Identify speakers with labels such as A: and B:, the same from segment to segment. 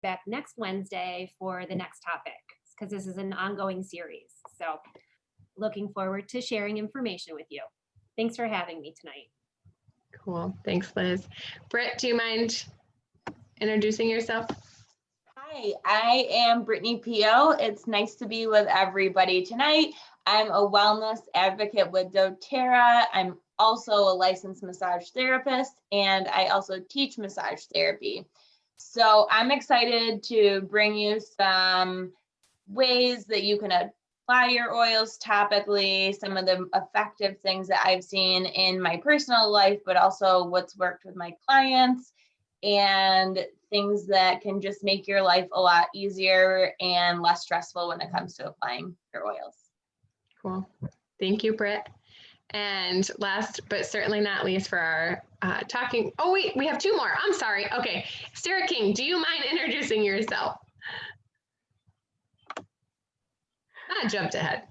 A: back next Wednesday for the next topic, because this is an ongoing series. So looking forward to sharing information with you. Thanks for having me tonight.
B: Cool. Thanks, Liz. Britt, do you mind introducing yourself?
C: Hi, I am Brittany Pio. It's nice to be with everybody tonight. I'm a wellness advocate with doTERRA. I'm also a licensed massage therapist, and I also teach massage therapy. So I'm excited to bring you some ways that you can apply your oils topically, some of the effective things that I've seen in my personal life, but also what's worked with my clients, and things that can just make your life a lot easier and less stressful when it comes to applying your oils.
B: Cool. Thank you, Britt. And last but certainly not least for our talking, oh wait, we have two more. I'm sorry. Okay, Sarah King, do you mind introducing yourself? I jumped ahead.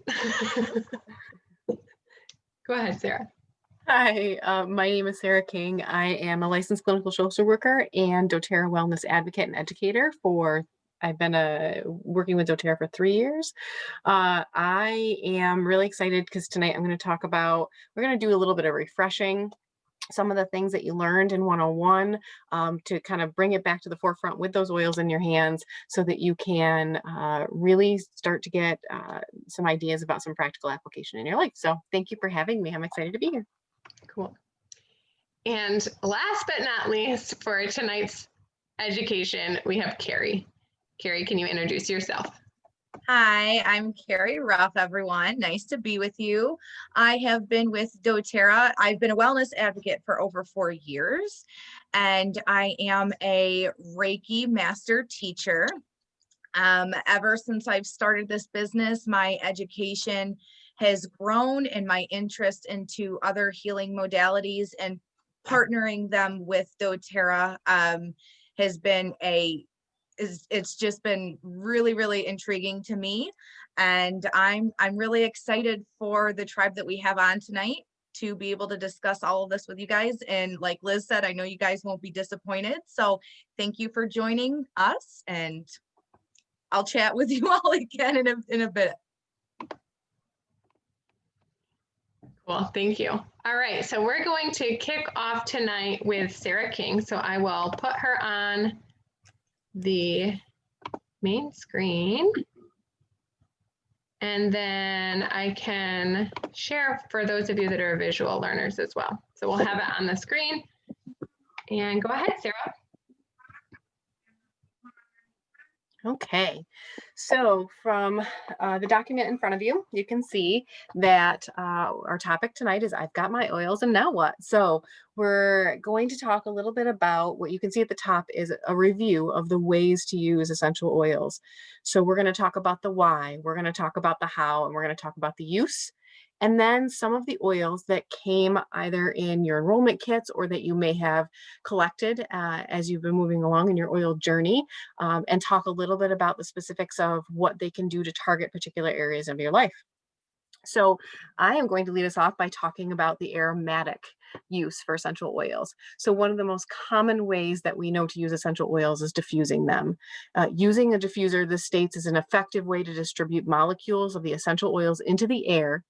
B: Go ahead, Sarah.
D: Hi, my name is Sarah King. I am a licensed clinical social worker and doTERRA wellness advocate and educator I've been working with doTERRA for 3 years. I am really excited because tonight we're going to do a little bit of refreshing some of the things that you learned in 101 to kind of bring it back to the forefront with those oils in your hands so that you can really start to get some ideas about some practical application in your life. So thank you for having me. I'm excited to be here.
B: Cool. And last but not least for tonight's education, we have Carrie. Carrie, can you introduce yourself?
E: Hi, I'm Carrie Ruff, everyone. Nice to be with you. I have been with doTERRA. I've been a wellness advocate for over 4 years, and I am a Reiki master teacher. Ever since I've started this business, my education has grown and my interest into other healing modalities and partnering them with doTERRA has been it's just been really, really intriguing to me. And I'm really excited for the tribe that we have on tonight to be able to discuss all of this with you guys. And like Liz said, I know you guys won't be disappointed. So thank you for joining us, and I'll chat with you all again in a bit.
B: Cool, thank you. All right, so we're going to kick off tonight with Sarah King. So I will put her on the main screen, and then I can share for those of you that are visual learners as well. So we'll have it on the screen, and go ahead, Sarah.
D: Okay, so from the document in front of you, you can see that our topic tonight is I've got my oils and now what? So we're going to talk a little bit about what you can see at the top is a review of the ways to use essential oils. So we're going to talk about the why, we're going to talk about the how, and we're going to talk about the use. And then some of the oils that came either in your enrollment kits or that you may have collected as you've been moving along in your oil journey, and talk a little bit about the specifics of what they can do to target particular areas of your life. So I am going to lead us off by talking about the aromatic use for essential oils. So one of the most common ways that we know to use essential oils is diffusing them. Using a diffuser, this states, is an effective way to distribute molecules of the essential oils into the air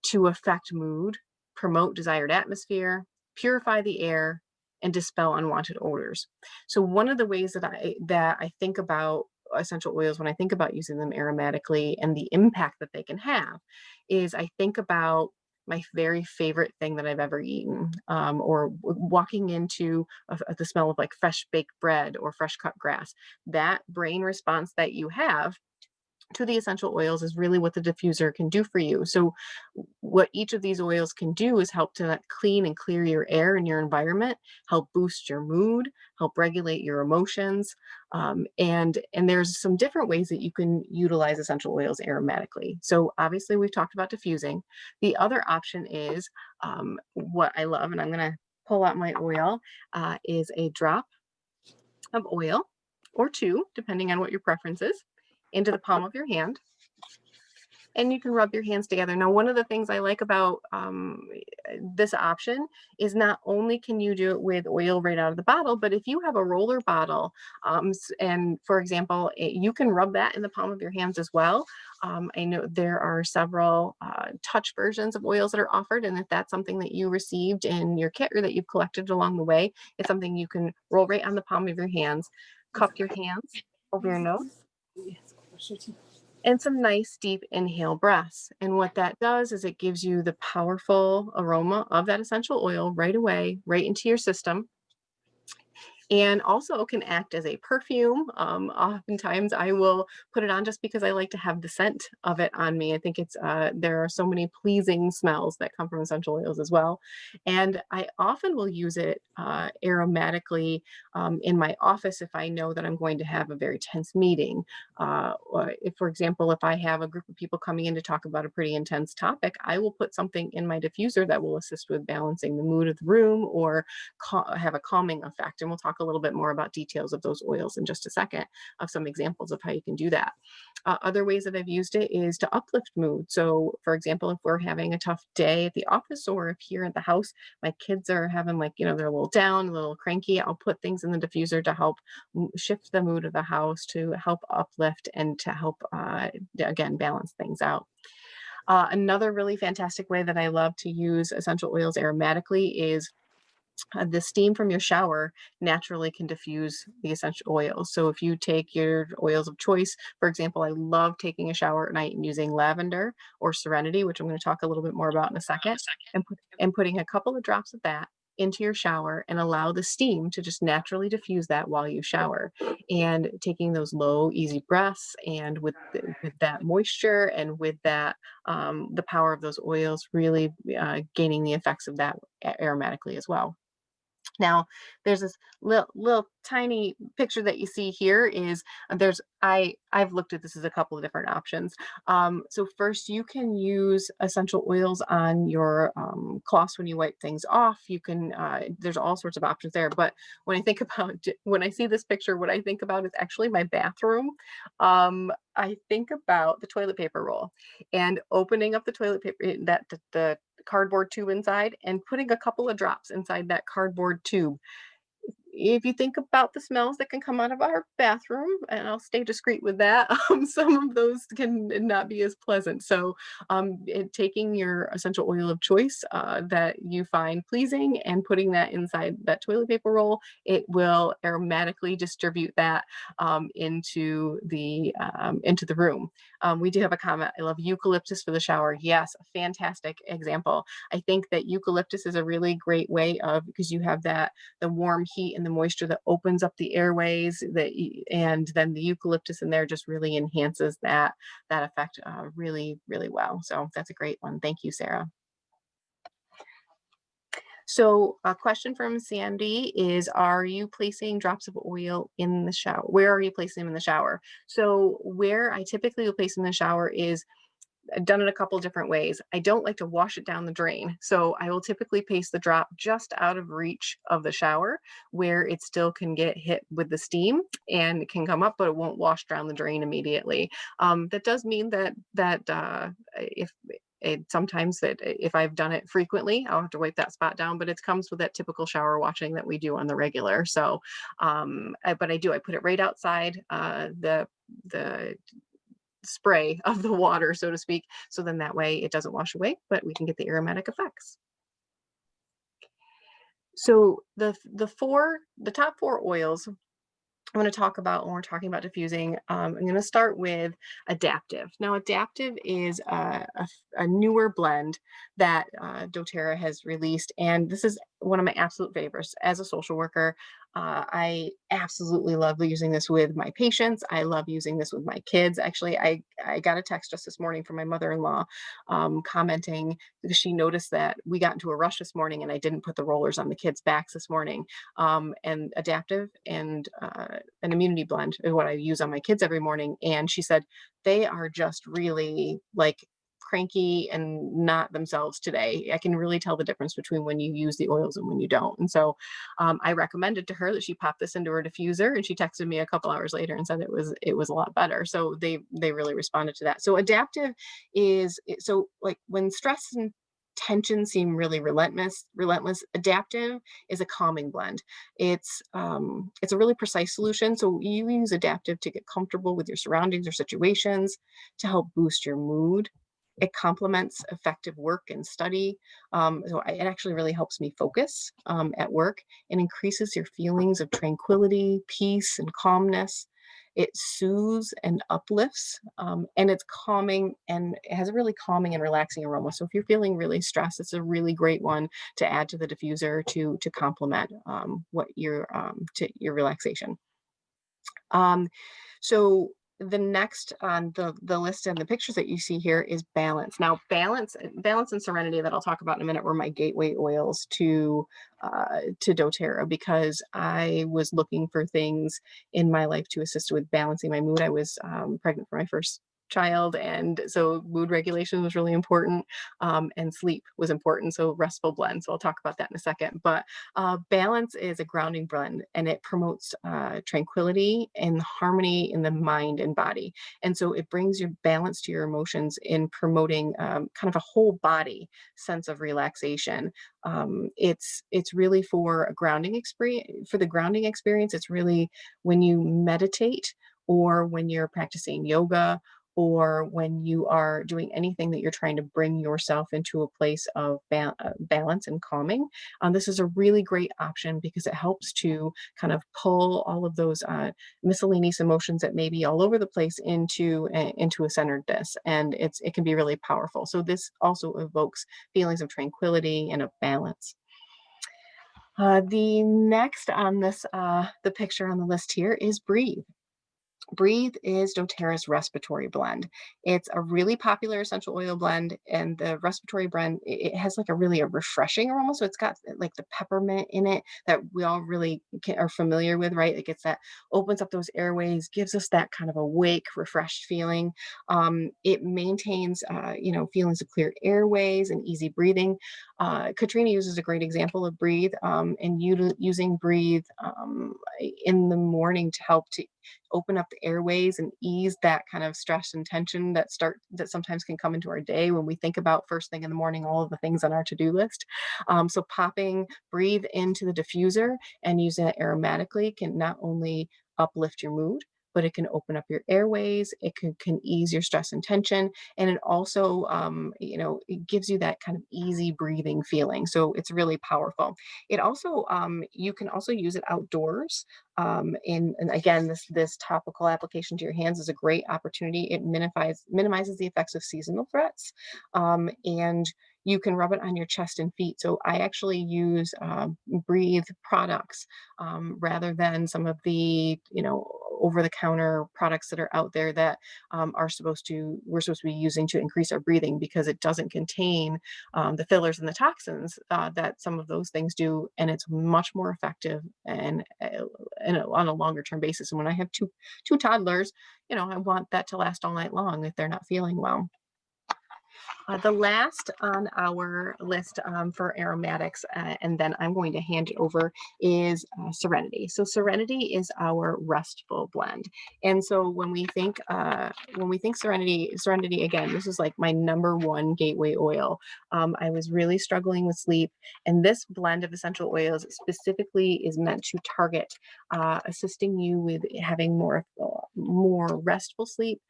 D: to affect mood, promote desired atmosphere, purify the air, and dispel unwanted odors. So one of the ways that I think about essential oils when I think about using them aromatically and the impact that they can have is I think about my very favorite thing that I've ever eaten, or walking into the smell of like fresh baked bread or fresh cut grass. That brain response that you have to the essential oils is really what the diffuser can do for you. So what each of these oils can do is help to clean and clear your air in your environment, help boost your mood, help regulate your emotions. And there's some different ways that you can utilize essential oils aromatically. So obviously we've talked about diffusing. The other option is what I love, and I'm going to pull out my oil, is a drop of oil or two, depending on what your preference is, into the palm of your hand. and you can rub your hands together. Now, one of the things I like about this option is not only can you do it with oil right out of the bottle, but if you have a roller bottle, and for example, you can rub that in the palm of your hands as well. I know there are several touch versions of oils that are offered, and if that's something that you received in your kit or that you've collected along the way, it's something you can roll right on the palm of your hands, cup your hands over your nose, and some nice deep inhale breaths. And what that does is it gives you the powerful aroma of that essential oil right away, right into your system. And also can act as a perfume. Oftentimes I will put it on just because I like to have the scent of it on me. I think it's there are so many pleasing smells that come from essential oils as well. And I often will use it aromatically in my office if I know that I'm going to have a very tense meeting. Or if, for example, if I have a group of people coming in to talk about a pretty intense topic, I will put something in my diffuser that will assist with balancing the mood of the room or have a calming effect. And we'll talk a little bit more about details of those oils in just a second, of some examples of how you can do that. Other ways that I've used it is to uplift mood. So for example, if we're having a tough day at the office or if here at the house, my kids are having like, they're a little down, a little cranky, I'll put things in the diffuser to help shift the mood of the house, to help uplift and to help, again, balance things out. Another really fantastic way that I love to use essential oils aromatically is the steam from your shower naturally can diffuse the essential oils. So if you take your oils of choice, for example, I love taking a shower at night and using lavender or Serenity, which I'm going to talk a little bit more about in a second, and putting a couple of drops of that into your shower and allow the steam to just naturally diffuse that while you shower. And taking those low, easy breaths, and with that moisture and with that the power of those oils, really gaining the effects of that aromatically as well. Now, there's this little tiny picture that you see here is I've looked at this as a couple of different options. So first, you can use essential oils on your cloths when you wipe things off. You can there's all sorts of options there. But when I think about when I see this picture, what I think about is actually my bathroom. I think about the toilet paper roll and opening up the toilet paper that the cardboard tube inside and putting a couple of drops inside that cardboard tube. If you think about the smells that can come out of our bathroom, and I'll stay discreet with that, some of those can not be as pleasant. So taking your essential oil of choice that you find pleasing and putting that inside that toilet paper roll, it will aromatically distribute that into the room. We do have a comment. I love eucalyptus for the shower. Yes, a fantastic example. I think that eucalyptus is a really great way of, because you have the warm heat and the moisture that opens up the airways, and then the eucalyptus in there just really enhances that effect really, really well. So that's a great one. Thank you, Sarah. So a question from Sandy is, are you placing drops of oil in the shower? Where are you placing them in the shower? So where I typically will place them in the shower is, I've done it a couple different ways. I don't like to wash it down the drain. So I will typically place the drop just out of reach of the shower where it still can get hit with the steam and it can come up, but it won't wash down the drain immediately. That does mean that sometimes that if I've done it frequently, I'll have to wipe that spot down, but it comes with that typical shower washing that we do on the regular. So, I put it right outside the spray of the water, so to speak. So then that way it doesn't wash away, but we can get the aromatic effects. So the top four oils I'm going to talk about when we're talking about diffusing. I'm going to start with Adaptive. Now, Adaptive is a newer blend that doTERRA has released, and this is one of my absolute favorites. As a social worker, I absolutely love using this with my patients. I love using this with my kids. Actually, I got a text just this morning from my mother-in-law commenting because she noticed that we got into a rush this morning and I didn't put the rollers on the kids' backs this morning. And Adaptive and an immunity blend is what I use on my kids every morning. And she said, they are just really like cranky and not themselves today. I can really tell the difference between when you use the oils and when you don't. And so I recommended to her that she pop this into her diffuser, and she texted me a couple hours later and said it was a lot better. So they really responded to that. So adaptive is, so like when stress and tension seem really relentless, adaptive is a calming blend. It's a really precise solution. So you use adaptive to get comfortable with your surroundings or situations, to help boost your mood. It complements effective work and study. It actually really helps me focus at work, and increases your feelings of tranquility, peace, and calmness. It soothes and uplifts, and it's calming, and it has a really calming and relaxing aroma. So if you're feeling really stressed, it's a really great one to add to the diffuser to complement what to your relaxation. So the next on the list and the pictures that you see here is balance. Now, balance and serenity, that I'll talk about in a minute, were my gateway oils to doTERRA, because I was looking for things in my life to assist with balancing my mood. I was pregnant for my first child, and so mood regulation was really important, and sleep was important, so restful blend. So I'll talk about that in a second. But balance is a grounding blend, and it promotes tranquility and harmony in the mind and body. And so it brings your balance to your emotions in promoting kind of a whole body sense of relaxation. It's really for a grounding experience. For the grounding experience, it's really when you meditate, or when you're practicing yoga, or when you are doing anything that you're trying to bring yourself into a place of balance and calming. This is a really great option, because it helps to kind of pull all of those miscellaneous emotions that may be all over the place into a centeredness, and it can be really powerful. So this also evokes feelings of tranquility and of balance. The next on this, the picture on the list here is Breathe. Breathe is doTERRA's respiratory blend. It's a really popular essential oil blend, and the respiratory blend, it has like a refreshing aroma. So it's got like the peppermint in it that we all really are familiar with, right? It gets that, opens up those airways, gives us that kind of awake, refreshed feeling. It maintains, feelings of clear airways and easy breathing. Katrina uses a great example of Breathe, and using Breathe in the morning to help to open up the airways and ease that kind of stress and tension that sometimes can come into our day when we think about first thing in the morning all of the things on our to-do list. So popping Breathe into the diffuser and using it aromatically can not only uplift your mood, but it can open up your airways. It can ease your stress and tension, and it also, it gives you that kind of easy breathing feeling. So it's really powerful. It also, you can also use it outdoors. And again, this topical application to your hands is a great opportunity. It minimizes the effects of seasonal threats, and you can rub it on your chest and feet. So I actually use Breathe products rather than some of the over-the-counter products that are out there that we're supposed to be using to increase our breathing, because it doesn't contain the fillers and the toxins that some of those things do, and it's much more effective and on a longer term basis. And when I have two toddlers, I want that to last all night long if they're not feeling well. The last on our list for aromatics, and then I'm going to hand it over, is Serenity. So Serenity is our restful blend. And so when we think Serenity, again, this is like my number one gateway oil. I was really struggling with sleep, and this blend of essential oils specifically is meant to target assisting you with having more restful sleep,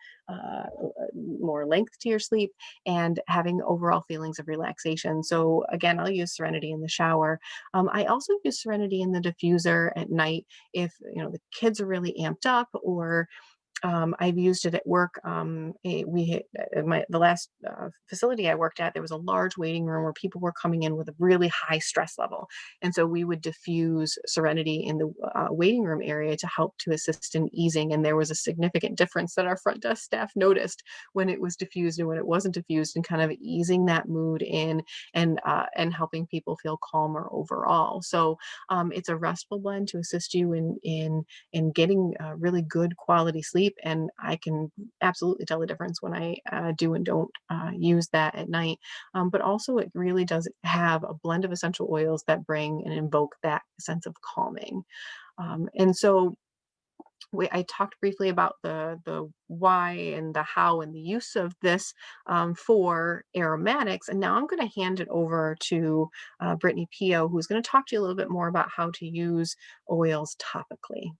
D: more length to your sleep, and having overall feelings of relaxation. So again, I'll use Serenity in the shower. I also use Serenity in the diffuser at night if the kids are really amped up, or I've used it at work. The last facility I worked at, there was a large waiting room where people were coming in with a really high stress level. And so we would diffuse Serenity in the waiting room area to help to assist in easing. And there was a significant difference that our front desk staff noticed when it was diffused and when it wasn't diffused, and kind of easing that mood in and helping people feel calmer overall. So it's a restful blend to assist you in getting really good quality sleep. and I can absolutely tell the difference when I do and don't use that at night. But also it really does have a blend of essential oils that bring and invoke that sense of calming. And so I talked briefly about the why and the how and the use of this for aromatics. And now I'm going to hand it over to Brittany Pio, who's going to talk to you a little bit more about how to use oils topically.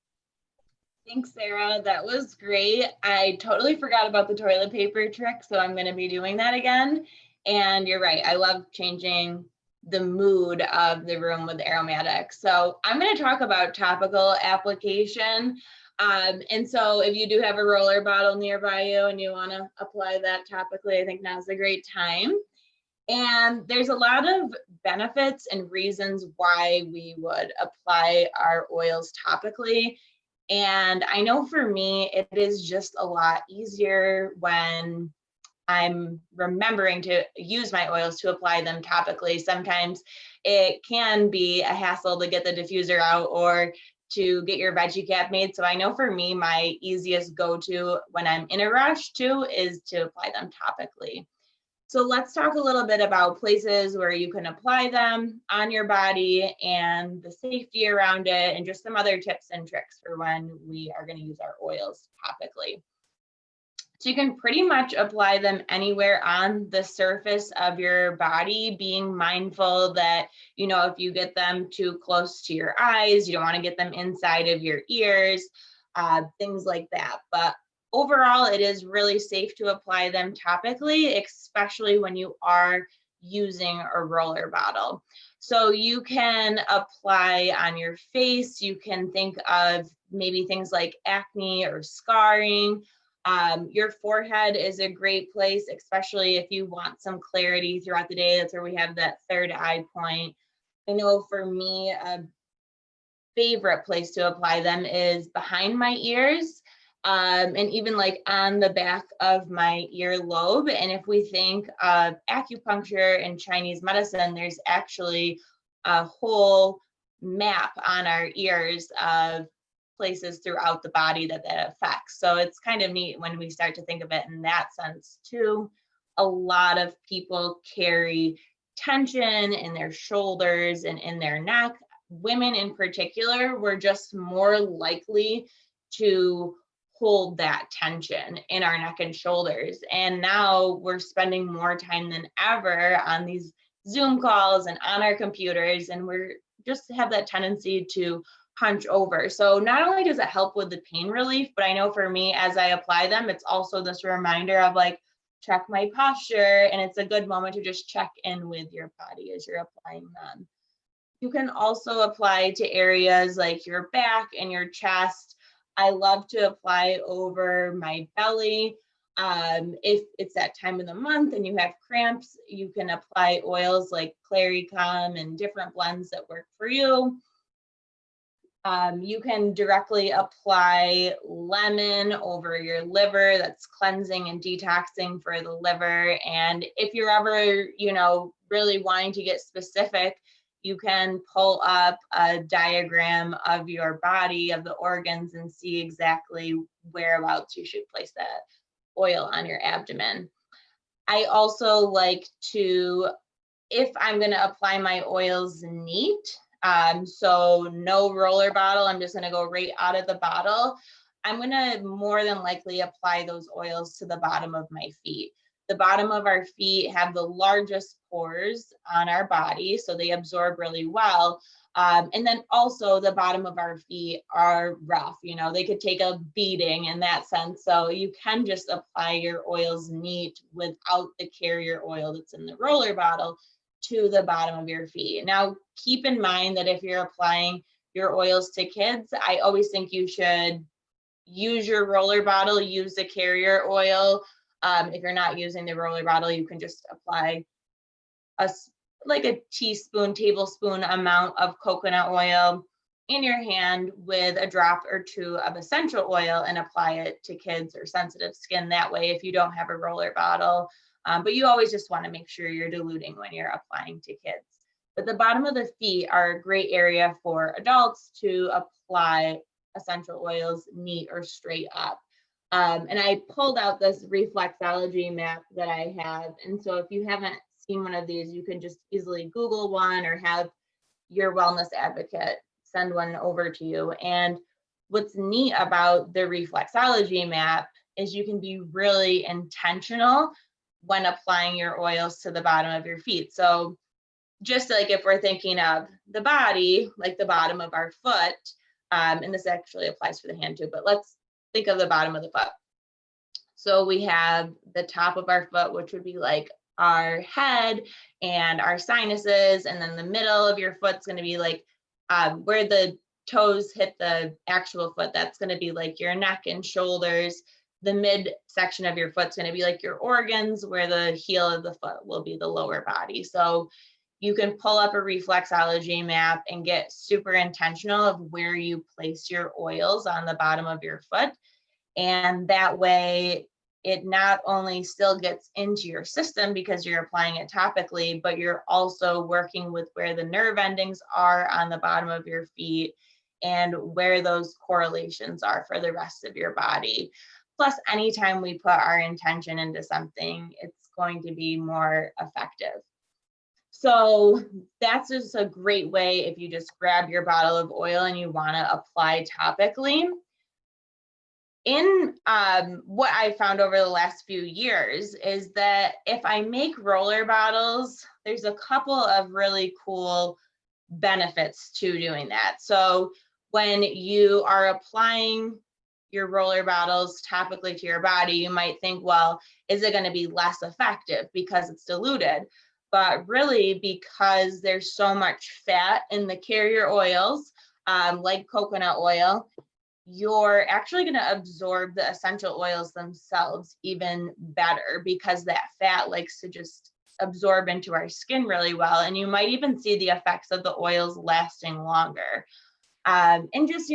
C: Thanks, Sarah. That was great. I totally forgot about the toilet paper trick, so I'm going to be doing that again. And you're right. I love changing the mood of the room with aromatics. So I'm going to talk about topical application. And so if you do have a roller bottle nearby you and you want to apply that topically, I think now's a great time. And there's a lot of benefits and reasons why we would apply our oils topically. And I know for me, it is just a lot easier when I'm remembering to use my oils to apply them topically. Sometimes it can be a hassle to get the diffuser out or to get your veggie cap made. So I know for me, my easiest go-to when I'm in a rush too is to apply them topically. So let's talk a little bit about places where you can apply them on your body and the safety around it, and just some other tips and tricks for when we are going to use our oils topically. So you can pretty much apply them anywhere on the surface of your body, being mindful that, you know, if you get them too close to your eyes, you don't want to get them inside of your ears, things like that. But overall, it is really safe to apply them topically, especially when you are using a roller bottle. So you can apply on your face. You can think of maybe things like acne or scarring. Your forehead is a great place, especially if you want some clarity throughout the day. That's where we have that third eye point. I know for me, a favorite place to apply them is behind my ears. And even like on the back of my earlobe. And if we think of acupuncture and Chinese medicine, there's actually a whole map on our ears of places throughout the body that affects. So it's kind of neat when we start to think of it in that sense too. A lot of people carry tension in their shoulders and in their neck. Women in particular were just more likely to hold that tension in our neck and shoulders. And now we're spending more time than ever on these Zoom calls and on our computers, and we're just have that tendency to hunch over. So not only does it help with the pain relief, but I know for me, as I apply them, it's also this reminder of like, check my posture. And it's a good moment to just check in with your body as you're applying them. You can also apply to areas like your back and your chest. I love to apply over my belly. If it's that time of the month and you have cramps, you can apply oils like Claricum and different blends that work for you. You can directly apply lemon over your liver. That's cleansing and detoxing for the liver. And if you're ever, you know, really wanting to get specific, you can pull up a diagram of your body, of the organs, and see exactly whereabouts you should place that oil on your abdomen. I also like to, if I'm going to apply my oils neat, so no roller bottle, I'm just going to go right out of the bottle. I'm going to more than likely apply those oils to the bottom of my feet. The bottom of our feet have the largest pores on our body, so they absorb really well. And then also the bottom of our feet are rough, you know, they could take a beating in that sense. So you can just apply your oils neat without the carrier oil that's in the roller bottle to the bottom of your feet. Now, keep in mind that if you're applying your oils to kids, I always think you should use your roller bottle, use the carrier oil. If you're not using the roller bottle, you can just apply like a teaspoon, tablespoon amount of coconut oil in your hand with a drop or two of essential oil and apply it to kids or sensitive skin that way if you don't have a roller bottle. But you always just want to make sure you're diluting when you're applying to kids. But the bottom of the feet are a great area for adults to apply essential oils neat or straight up. And I pulled out this reflexology map that I have. And so if you haven't seen one of these, you can just easily Google one or have your wellness advocate send one over to you. And what's neat about the reflexology map is you can be really intentional when applying your oils to the bottom of your feet. So just like if we're thinking of the body, like the bottom of our foot, and this actually applies for the hand too, but let's think of the bottom of the foot. So we have the top of our foot, which would be like our head and our sinuses, and then the middle of your foot's going to be like where the toes hit the actual foot. That's going to be like your neck and shoulders. The mid section of your foot's going to be like your organs, where the heel of the foot will be the lower body. So you can pull up a reflexology map and get super intentional of where you place your oils on the bottom of your foot. And that way it not only still gets into your system because you're applying it topically, but you're also working with where the nerve endings are on the bottom of your feet and where those correlations are for the rest of your body. Plus, anytime we put our intention into something, it's going to be more effective. So that's just a great way if you just grab your bottle of oil and you want to apply topically. In what I found over the last few years is that if I make roller bottles, there's a couple of really cool benefits to doing that. So when you are applying your roller bottles topically to your body, you might think, well, is it going to be less effective because it's diluted? But really, because there's so much fat in the carrier oils, like coconut oil, you're actually going to absorb the essential oils themselves even better because that fat likes to just absorb into our skin really well. And you might even see the effects of the oils lasting longer. And just,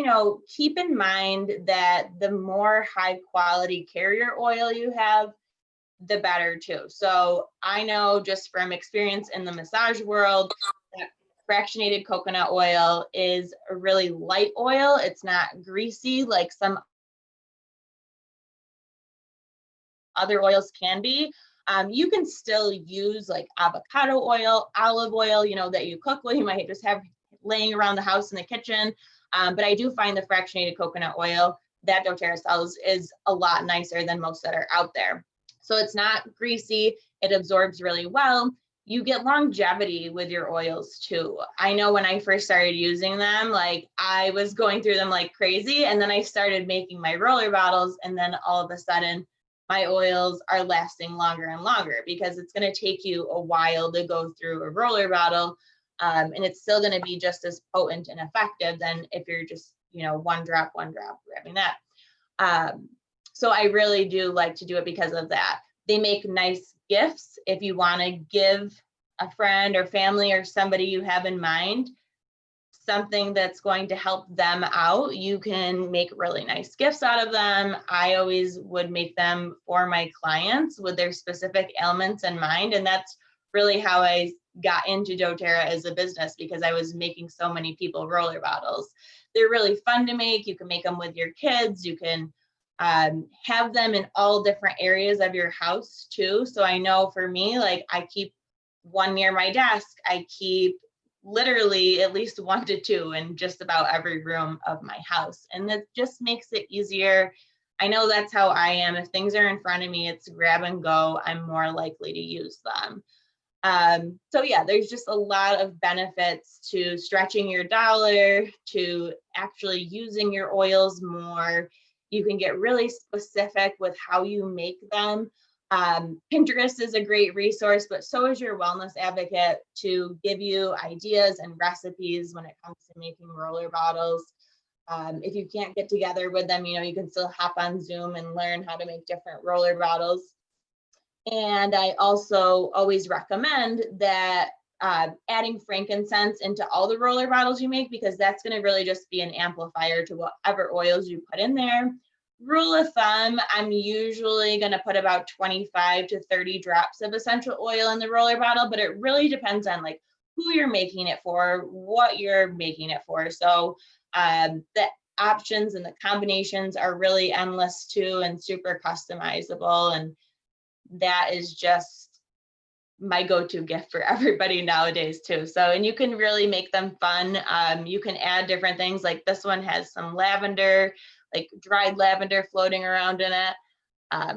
C: keep in mind that the more high quality carrier oil you have, the better too. So I know just from experience in the massage world, that fractionated coconut oil is a really light oil. It's not greasy like some other oils can be. You can still use like avocado oil, olive oil, that you cook with. You might just have laying around the house in the kitchen. But I do find the fractionated coconut oil that doTERRA sells is a lot nicer than most that are out there. So it's not greasy, it absorbs really well. You get longevity with your oils too. I know when I first started using them, like I was going through them like crazy, and then I started making my roller bottles, and then all of a sudden my oils are lasting longer and longer because it's going to take you a while to go through a roller bottle, and it's still going to be just as potent and effective than if you're just, one drop, grabbing that. So I really do like to do it because of that. They make nice gifts if you want to give a friend or family or somebody you have in mind something that's going to help them out. You can make really nice gifts out of them. I always would make them for my clients with their specific ailments in mind. And that's really how I got into doTERRA as a business, because I was making so many people roller bottles. They're really fun to make. You can make them with your kids. You can have them in all different areas of your house too. So I know for me, like I keep one near my desk. I keep literally at least 1 to 2 in just about every room of my house. And that just makes it easier. I know that's how I am. If things are in front of me, it's grab and go. I'm more likely to use them. So yeah, there's just a lot of benefits to stretching your dollar, to actually using your oils more. You can get really specific with how you make them. Pinterest is a great resource, but so is your wellness advocate to give you ideas and recipes when it comes to making roller bottles. If you can't get together with them, you can still hop on Zoom and learn how to make different roller bottles. And I also always recommend that adding frankincense into all the roller bottles you make, because that's going to really just be an amplifier to whatever oils you put in there. Rule of thumb, I'm usually going to put about 25 to 30 drops of essential oil in the roller bottle, but it really depends on like who you're making it for, what you're making it for. So the options and the combinations are really endless too, and super customizable. And that is just my go-to gift for everybody nowadays too. So, and you can really make them fun. You can add different things, like this one has some lavender, like dried lavender floating around in it.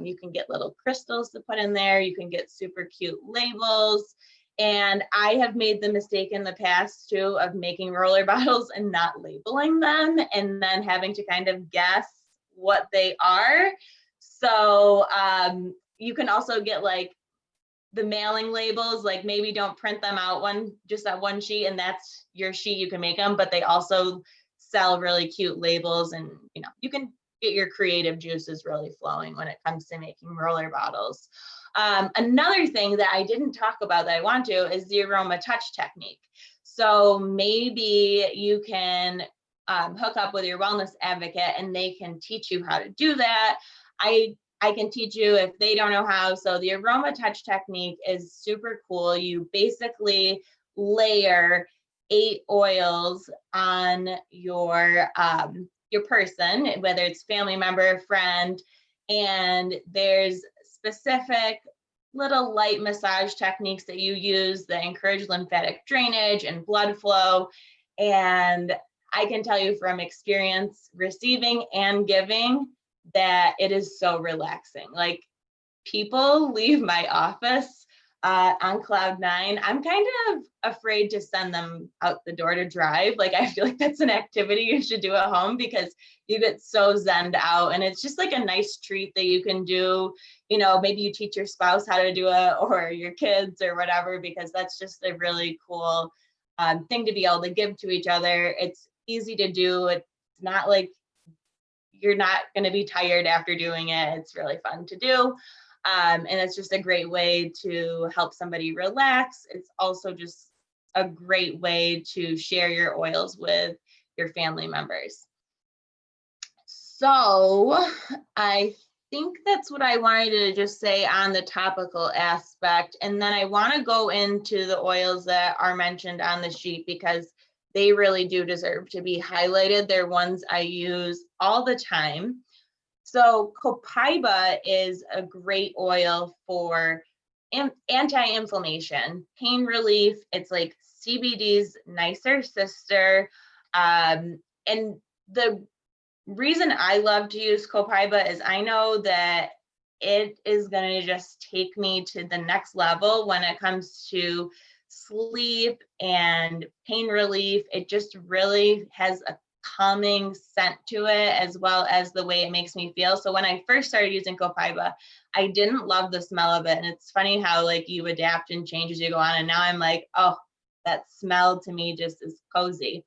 C: You can get little crystals to put in there. You can get super cute labels. And I have made the mistake in the past too of making roller bottles and not labeling them, and then having to kind of guess what they are. So you can also get like the mailing labels, like maybe don't print them out just that one sheet, and that's your sheet, you can make them, but they also sell really cute labels, and you can get your creative juices really flowing when it comes to making roller bottles. Another thing that I didn't talk about that I want to is the Aromatouch technique. So maybe you can hook up with your wellness advocate and they can teach you how to do that. I can teach you if they don't know how. So the Aromatouch technique is super cool. You basically layer 8 oils on your person, whether it's family member, friend, and there's specific little light massage techniques that you use that encourage lymphatic drainage and blood flow. And I can tell you from experience receiving and giving that it is so relaxing. Like, people leave my office on cloud 9. I'm kind of afraid to send them out the door to drive. Like, I feel like that's an activity you should do at home because you get so zenned out, and it's just like a nice treat that you can do. Maybe you teach your spouse how to do it, or your kids or whatever, because that's just a really cool thing to be able to give to each other. It's easy to do. It's not like you're not going to be tired after doing it. It's really fun to do. And it's just a great way to help somebody relax. It's also just a great way to share your oils with your family members. So I think that's what I wanted to just say on the topical aspect. And then I want to go into the oils that are mentioned on the sheet because they really do deserve to be highlighted. They're ones I use all the time. So Copaiba is a great oil for anti-inflammation, pain relief. It's like CBD's nicer sister. And the reason I love to use Copaiba is I know that it is going to just take me to the next level when it comes to sleep and pain relief. It just really has a calming scent to it, as well as the way it makes me feel. So when I first started using Copaiba, I didn't love the smell of it. And it's funny how like you adapt and change as you go on. And now I'm like, oh, that smell to me just is cozy.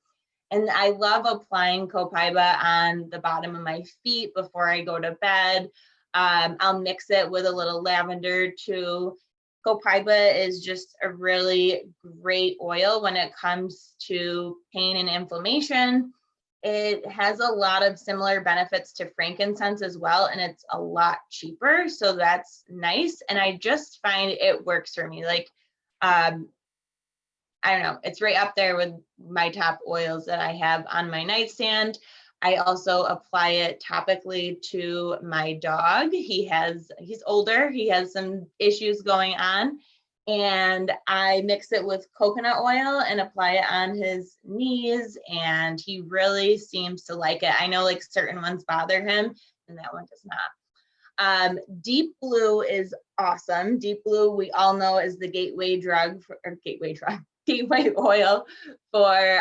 C: And I love applying Copaiba on the bottom of my feet before I go to bed. I'll mix it with a little lavender too. Copaiba is just a really great oil when it comes to pain and inflammation. It has a lot of similar benefits to frankincense as well, and it's a lot cheaper, so that's nice. And I just find it works for me. Like, I don't know, it's right up there with my top oils that I have on my nightstand. I also apply it topically to my dog. He's older, he has some issues going on, and I mix it with coconut oil and apply it on his knees, and he really seems to like it. I know like certain ones bother him, and that one does not. Deep Blue is awesome. Deep Blue, we all know, is the gateway oil for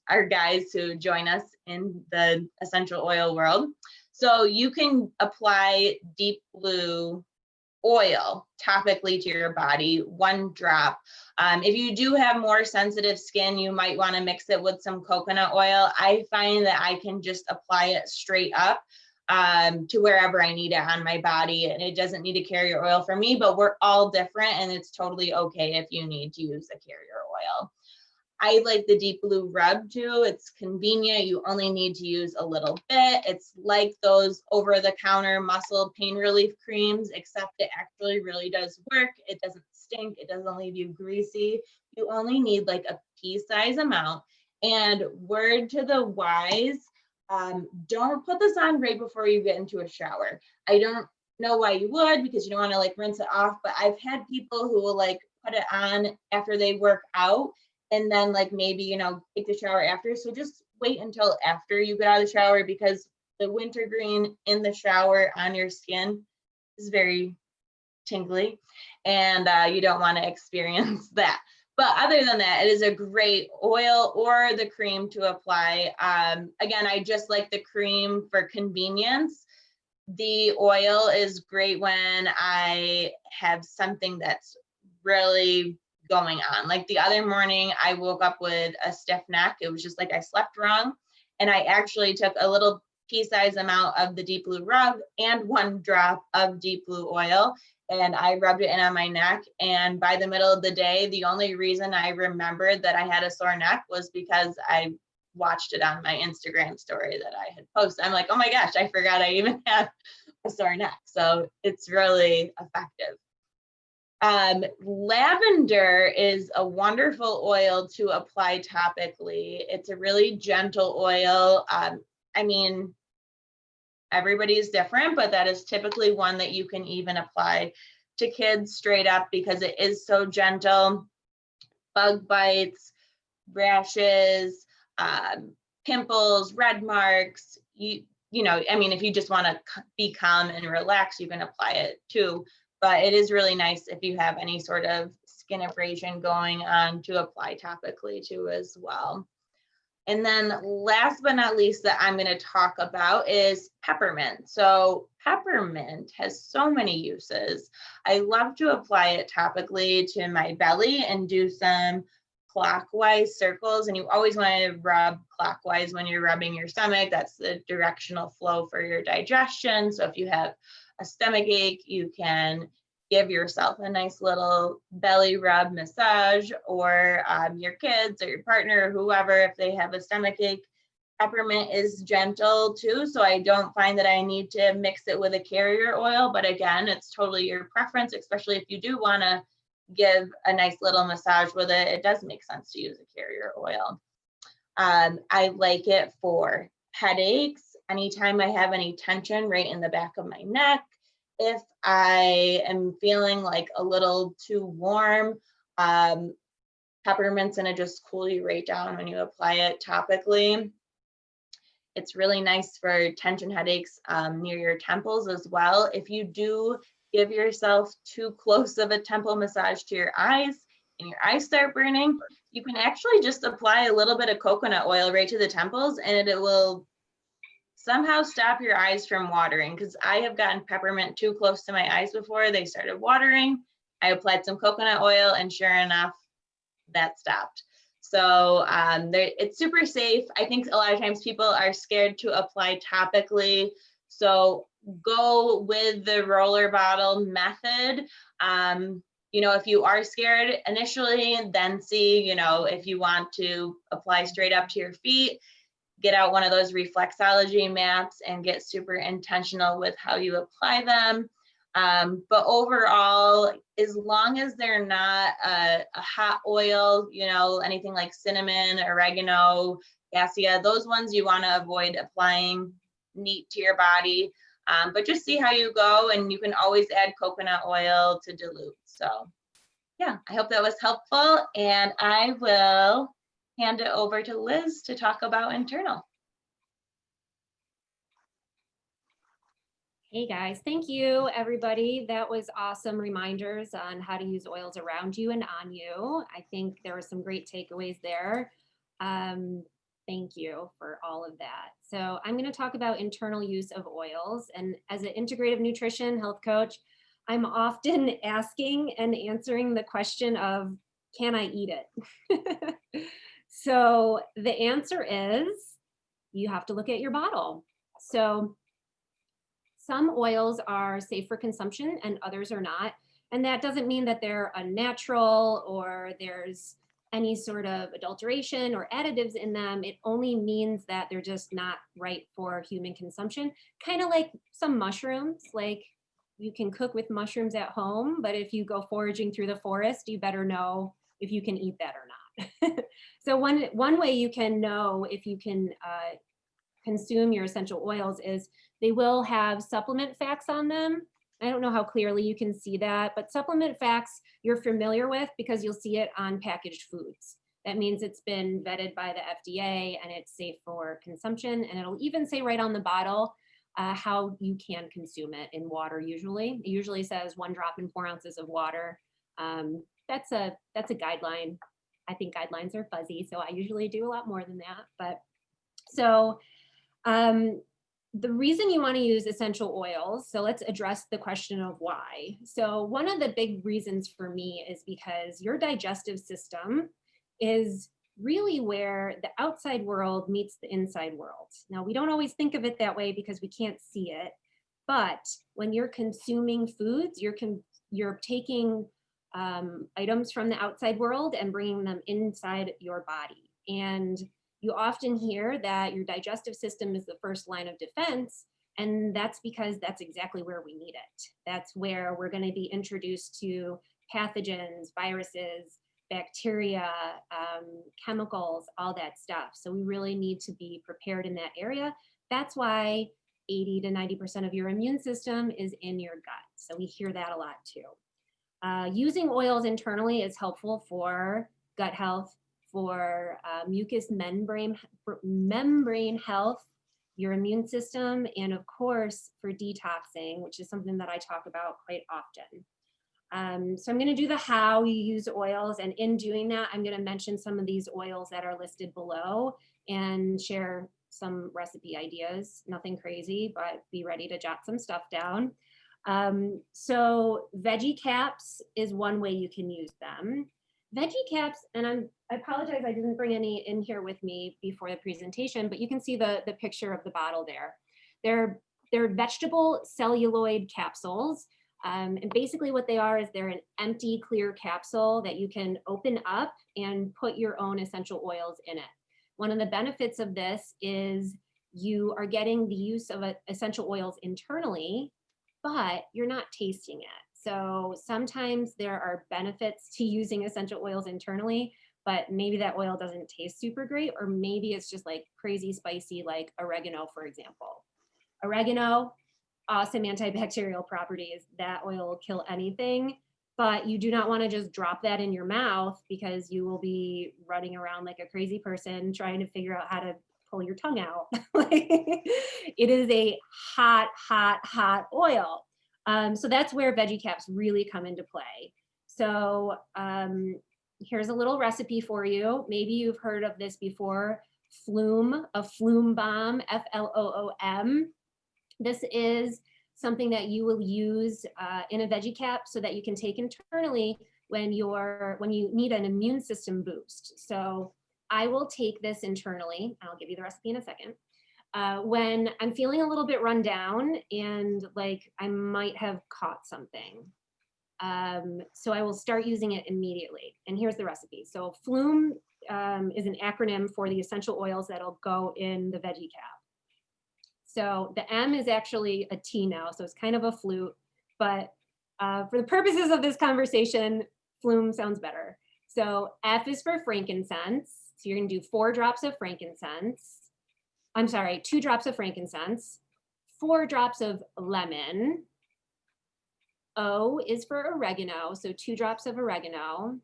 C: our guys who join us in the essential oil world. So you can apply Deep Blue oil topically to your body, 1 drop. If you do have more sensitive skin, you might want to mix it with some coconut oil. I find that I can just apply it straight up to wherever I need it on my body, and it doesn't need a carrier oil for me, but we're all different, and it's totally okay if you need to use a carrier oil. I like the Deep Blue rub too. It's convenient. You only need to use a little bit. It's like those over-the-counter muscle pain relief creams, except it actually really does work. It doesn't stink. It doesn't leave you greasy. You only need like a pea-size amount. And word to the wise, Don't put this on right before you get into a shower. I don't know why you would, because you don't want to like rinse it off, but I've had people who will like put it on after they work out and then like maybe, you know, take the shower after. So just wait until after you get out of the shower, because the wintergreen in the shower on your skin is very tingly, and you don't want to experience that. But other than that, it is a great oil or the cream to apply. Again, I just like the cream for convenience. The oil is great when I have something that's really going on. Like the other morning, I woke up with a stiff neck. It was just like I slept wrong. And I actually took a little pea-sized amount of the deep blue rub and 1 drop of deep blue oil, and I rubbed it in on my neck. And by the middle of the day, the only reason I remembered that I had a sore neck was because I watched it on my Instagram story that I had posted. I'm like, oh my gosh, I forgot I even had a sore neck. So it's really effective. Lavender is a wonderful oil to apply topically. It's a really gentle oil. I mean, everybody is different, but that is typically one that you can even apply to kids straight up because it is so gentle. Bug bites, rashes, pimples, red marks, you know, I mean, if you just want to be calm and relax, you can apply it too. But it is really nice if you have any sort of skin abrasion going on to apply topically too as well. And then last but not least that I'm going to talk about is peppermint. So peppermint has so many uses. I love to apply it topically to my belly and do some clockwise circles. And you always want to rub clockwise when you're rubbing your stomach. That's the directional flow for your digestion. So if you have a stomach ache, you can give yourself a nice little belly rub massage, or your kids or your partner or whoever, if they have a stomach ache. Peppermint is gentle too, so I don't find that I need to mix it with a carrier oil, but again, it's totally your preference, especially if you do want to give a nice little massage with it. It does make sense to use a carrier oil. I like it for headaches, anytime I have any tension right in the back of my neck. If I am feeling like a little too warm, peppermint's gonna just cool you right down when you apply it topically. It's really nice for tension headaches near your temples as well. If you do give yourself too close of a temple massage to your eyes and your eyes start burning, you can actually just apply a little bit of coconut oil right to the temples, and it will somehow stop your eyes from watering, because I have gotten peppermint too close to my eyes before they started watering. I applied some coconut oil and sure enough, that stopped. So it's super safe. I think a lot of times people are scared to apply topically. So go with the roller bottle method. You know, if you are scared initially, then see, you know, if you want to apply straight up to your feet, get out one of those reflexology maps and get super intentional with how you apply them. But overall, as long as they're not a hot oil, you know, anything like cinnamon, oregano, cassia, those ones you want to avoid applying neat to your body. But just see how you go, and you can always add coconut oil to dilute. So yeah, I hope that was helpful, and I will hand it over to Liz to talk about internal.
A: Hey guys, thank you everybody. That was awesome reminders on how to use oils around you and on you. I think there were some great takeaways there. Thank you for all of that. So I'm going to talk about internal use of oils. And as an integrative nutrition health coach, I'm often asking and answering the question of, can I eat it? So the answer is, you have to look at your bottle. So some oils are safe for consumption and others are not. And that doesn't mean that they're unnatural or there's any sort of adulteration or additives in them. It only means that they're just not right for human consumption. Kind of like some mushrooms, like you can cook with mushrooms at home, but if you go foraging through the forest, you better know if you can eat that or not. So one way you can know if you can consume your essential oils is they will have supplement facts on them. I don't know how clearly you can see that, but supplement facts you're familiar with because you'll see it on packaged foods. That means it's been vetted by the FDA and it's safe for consumption. And it'll even say right on the bottle how you can consume it in water usually. It usually says 1 drop in 4 ounces of water. That's a guideline. I think guidelines are fuzzy, so I usually do a lot more than that. But so the reason you want to use essential oils, so let's address the question of why. So one of the big reasons for me is because your digestive system is really where the outside world meets the inside world. Now, we don't always think of it that way because we can't see it, but when you're consuming foods, you're taking items from the outside world and bringing them inside your body. And you often hear that your digestive system is the first line of defense, and that's because that's exactly where we need it. That's where we're going to be introduced to pathogens, viruses, bacteria, chemicals, all that stuff. So we really need to be prepared in that area. That's why 80 to 90% of your immune system is in your gut. So we hear that a lot too. Using oils internally is helpful for gut health, for mucous membrane health, your immune system, and of course for detoxing, which is something that I talk about quite often. So I'm going to do the how you use oils, and in doing that, I'm going to mention some of these oils that are listed below and share some recipe ideas. Nothing crazy, but be ready to jot some stuff down. So veggie caps is one way you can use them. Veggie caps, and I apologize I didn't bring any in here with me before the presentation, but you can see the picture of the bottle there. They're vegetable celluloid capsules. And basically what they are is they're an empty, clear capsule that you can open up and put your own essential oils in it. One of the benefits of this is you are getting the use of essential oils internally, but you're not tasting it. So sometimes there are benefits to using essential oils internally, but maybe that oil doesn't taste super great, or maybe it's just like crazy spicy, like oregano, for example. Oregano, awesome antibacterial properties. That oil will kill anything, but you do not want to just drop that in your mouth because you will be running around like a crazy person trying to figure out how to pull your tongue out. It is a hot, hot, hot oil. So that's where veggie caps really come into play. So here's a little recipe for you. Maybe you've heard of this before. Flume, a flume bomb, F-L-O-O-M. This is something that you will use in a veggie cap so that you can take internally when you need an immune system boost. So I will take this internally. I'll give you the recipe in a second. When I'm feeling a little bit run down and like I might have caught something. So I will start using it immediately. And here's the recipe. So Flume is an acronym for the essential oils that'll go in the veggie cap. So the M is actually a T now, so it's kind of a flute, but for the purposes of this conversation, Flume sounds better. So F is for frankincense. So you're gonna do 4 drops of frankincense. I'm sorry, 2 drops of frankincense, 4 drops of lemon. O is for oregano, so 2 drops of oregano.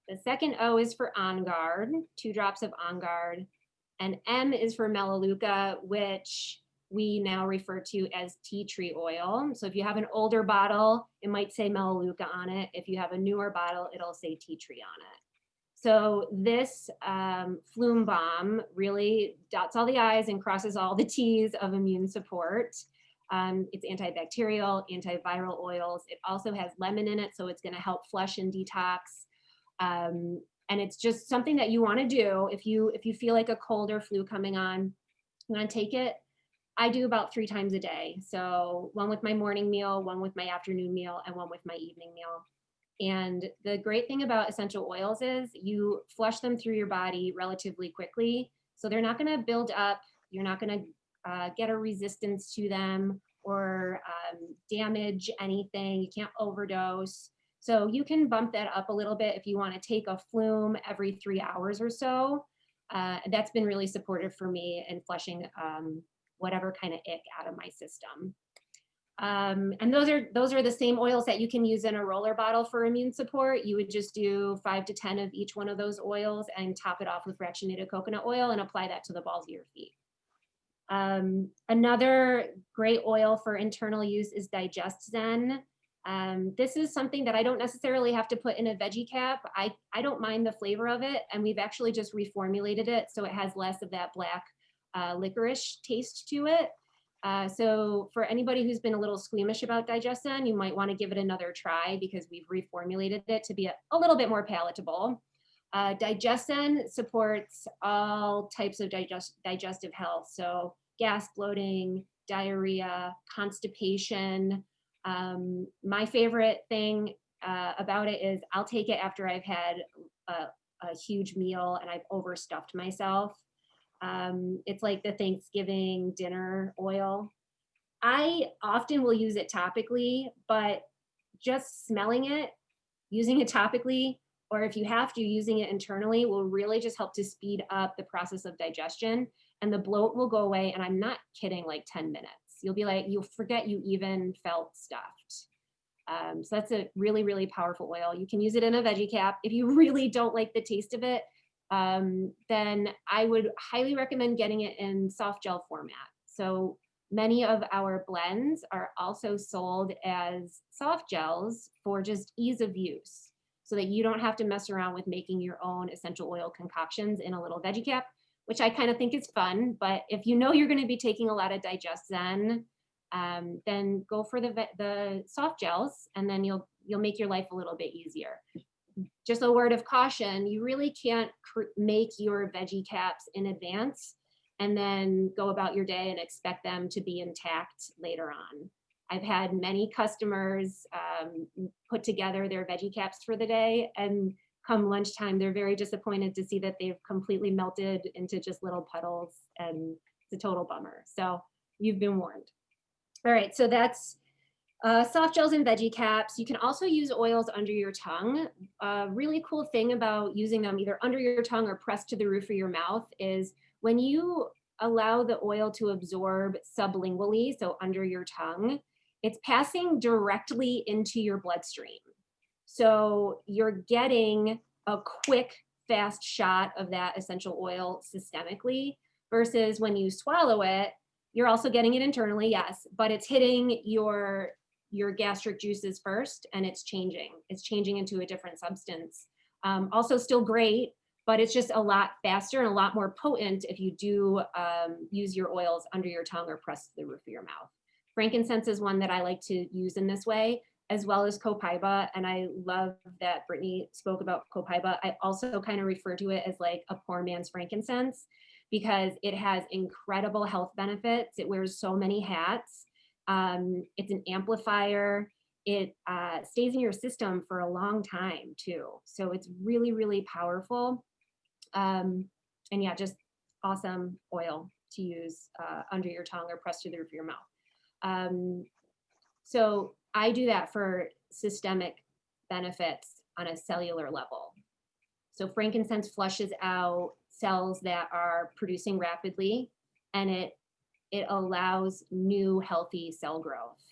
A: The second O is for On Guard, 2 drops of On Guard. And M is for Melaleuca, which we now refer to as tea tree oil. So if you have an older bottle, it might say Melaleuca on it. If you have a newer bottle, it'll say tea tree on it. So this Flume Bomb really dots all the I's and crosses all the T's of immune support. It's antibacterial, antiviral oils. It also has lemon in it, so it's gonna help flush and detox. And it's just something that you wanna do if you feel like a cold or flu coming on, you wanna take it. I do about 3 times a day. So 1 with my morning meal, 1 with my afternoon meal, and 1 with my evening meal. And the great thing about essential oils is you flush them through your body relatively quickly. So they're not gonna build up, you're not gonna get a resistance to them or damage anything. You can't overdose. So you can bump that up a little bit if you want to take a Flume every 3 hours or so. That's been really supportive for me in flushing whatever kind of ick out of my system. And those are the same oils that you can use in a roller bottle for immune support. You would just do 5 to 10 of each one of those oils and top it off with fractionated coconut oil and apply that to the balls of your feet. Another great oil for internal use is Digest Zen. This is something that I don't necessarily have to put in a veggie cap. I don't mind the flavor of it, and we've actually just reformulated it so it has less of that black licorice taste to it. So for anybody who's been a little squeamish about Digest Zen, you might want to give it another try because we've reformulated it to be a little bit more palatable. Digest Zen supports all types of digestive health. So gas, bloating, diarrhea, constipation. My favorite thing about it is I'll take it after I've had a huge meal and I've overstuffed myself. It's like the Thanksgiving dinner oil. I often will use it topically, but just smelling it, using it topically, or if you have to, using it internally will really just help to speed up the process of digestion, and the bloat will go away. And I'm not kidding, like 10 minutes. You'll be like, you'll forget you even felt stuffed. So that's a really, really powerful oil. You can use it in a veggie cap. If you really don't like the taste of it, then I would highly recommend getting it in soft gel format. So many of our blends are also sold as soft gels for just ease of use, so that you don't have to mess around with making your own essential oil concoctions in a little veggie cap, which I kind of think is fun. But if you know you're going to be taking a lot of Digest Zen, then go for the soft gels, and then you'll make your life a little bit easier. Just a word of caution, you really can't make your veggie caps in advance and then go about your day and expect them to be intact later on. I've had many customers put together their veggie caps for the day, and come lunchtime, they're very disappointed to see that they've completely melted into just little puddles, and it's a total bummer. So you've been warned. All right, so that's soft gels and veggie caps. You can also use oils under your tongue. A really cool thing about using them either under your tongue or pressed to the roof of your mouth is when you allow the oil to absorb sublingually, so under your tongue, it's passing directly into your bloodstream. So you're getting a quick, fast shot of that essential oil systemically, versus when you swallow it, you're also getting it internally, yes, but it's hitting your gastric juices first, and it's changing into a different substance. Also still great, but it's just a lot faster and a lot more potent if you do use your oils under your tongue or pressed to the roof of your mouth. Frankincense is one that I like to use in this way, as well as Copaiba. And I love that Brittany spoke about Copaiba. I also kind of refer to it as like a poor man's frankincense, because it has incredible health benefits. It wears so many hats. It's an amplifier. It stays in your system for a long time too. So it's really, really powerful. And yeah, just awesome oil to use under your tongue or pressed to the roof of your mouth. So I do that for systemic benefits on a cellular level. So frankincense flushes out cells that are producing rapidly, and it allows new healthy cell growth.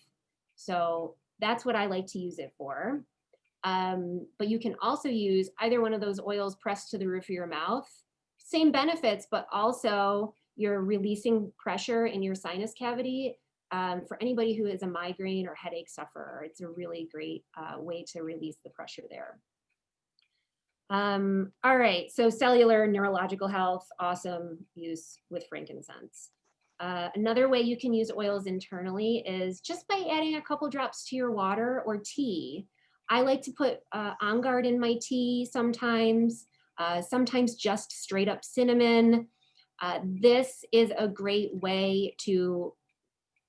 A: So that's what I like to use it for. But you can also use either one of those oils pressed to the roof of your mouth. Same benefits, but also you're releasing pressure in your sinus cavity. For anybody who is a migraine or headache sufferer, it's a really great way to release the pressure there. All right, so cellular neurological health, awesome use with frankincense. Another way you can use oils internally is just by adding a couple drops to your water or tea. I like to put On Guard in my tea sometimes, sometimes just straight up cinnamon. This is a great way to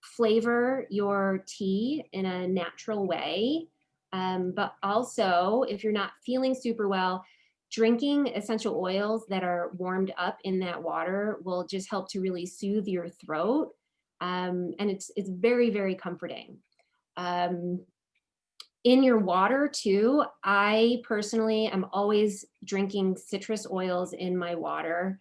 A: flavor your tea in a natural way. But also, if you're not feeling super well, drinking essential oils that are warmed up in that water will just help to really soothe your throat. And it's very, very comforting. In your water too, I personally am always drinking citrus oils in my water.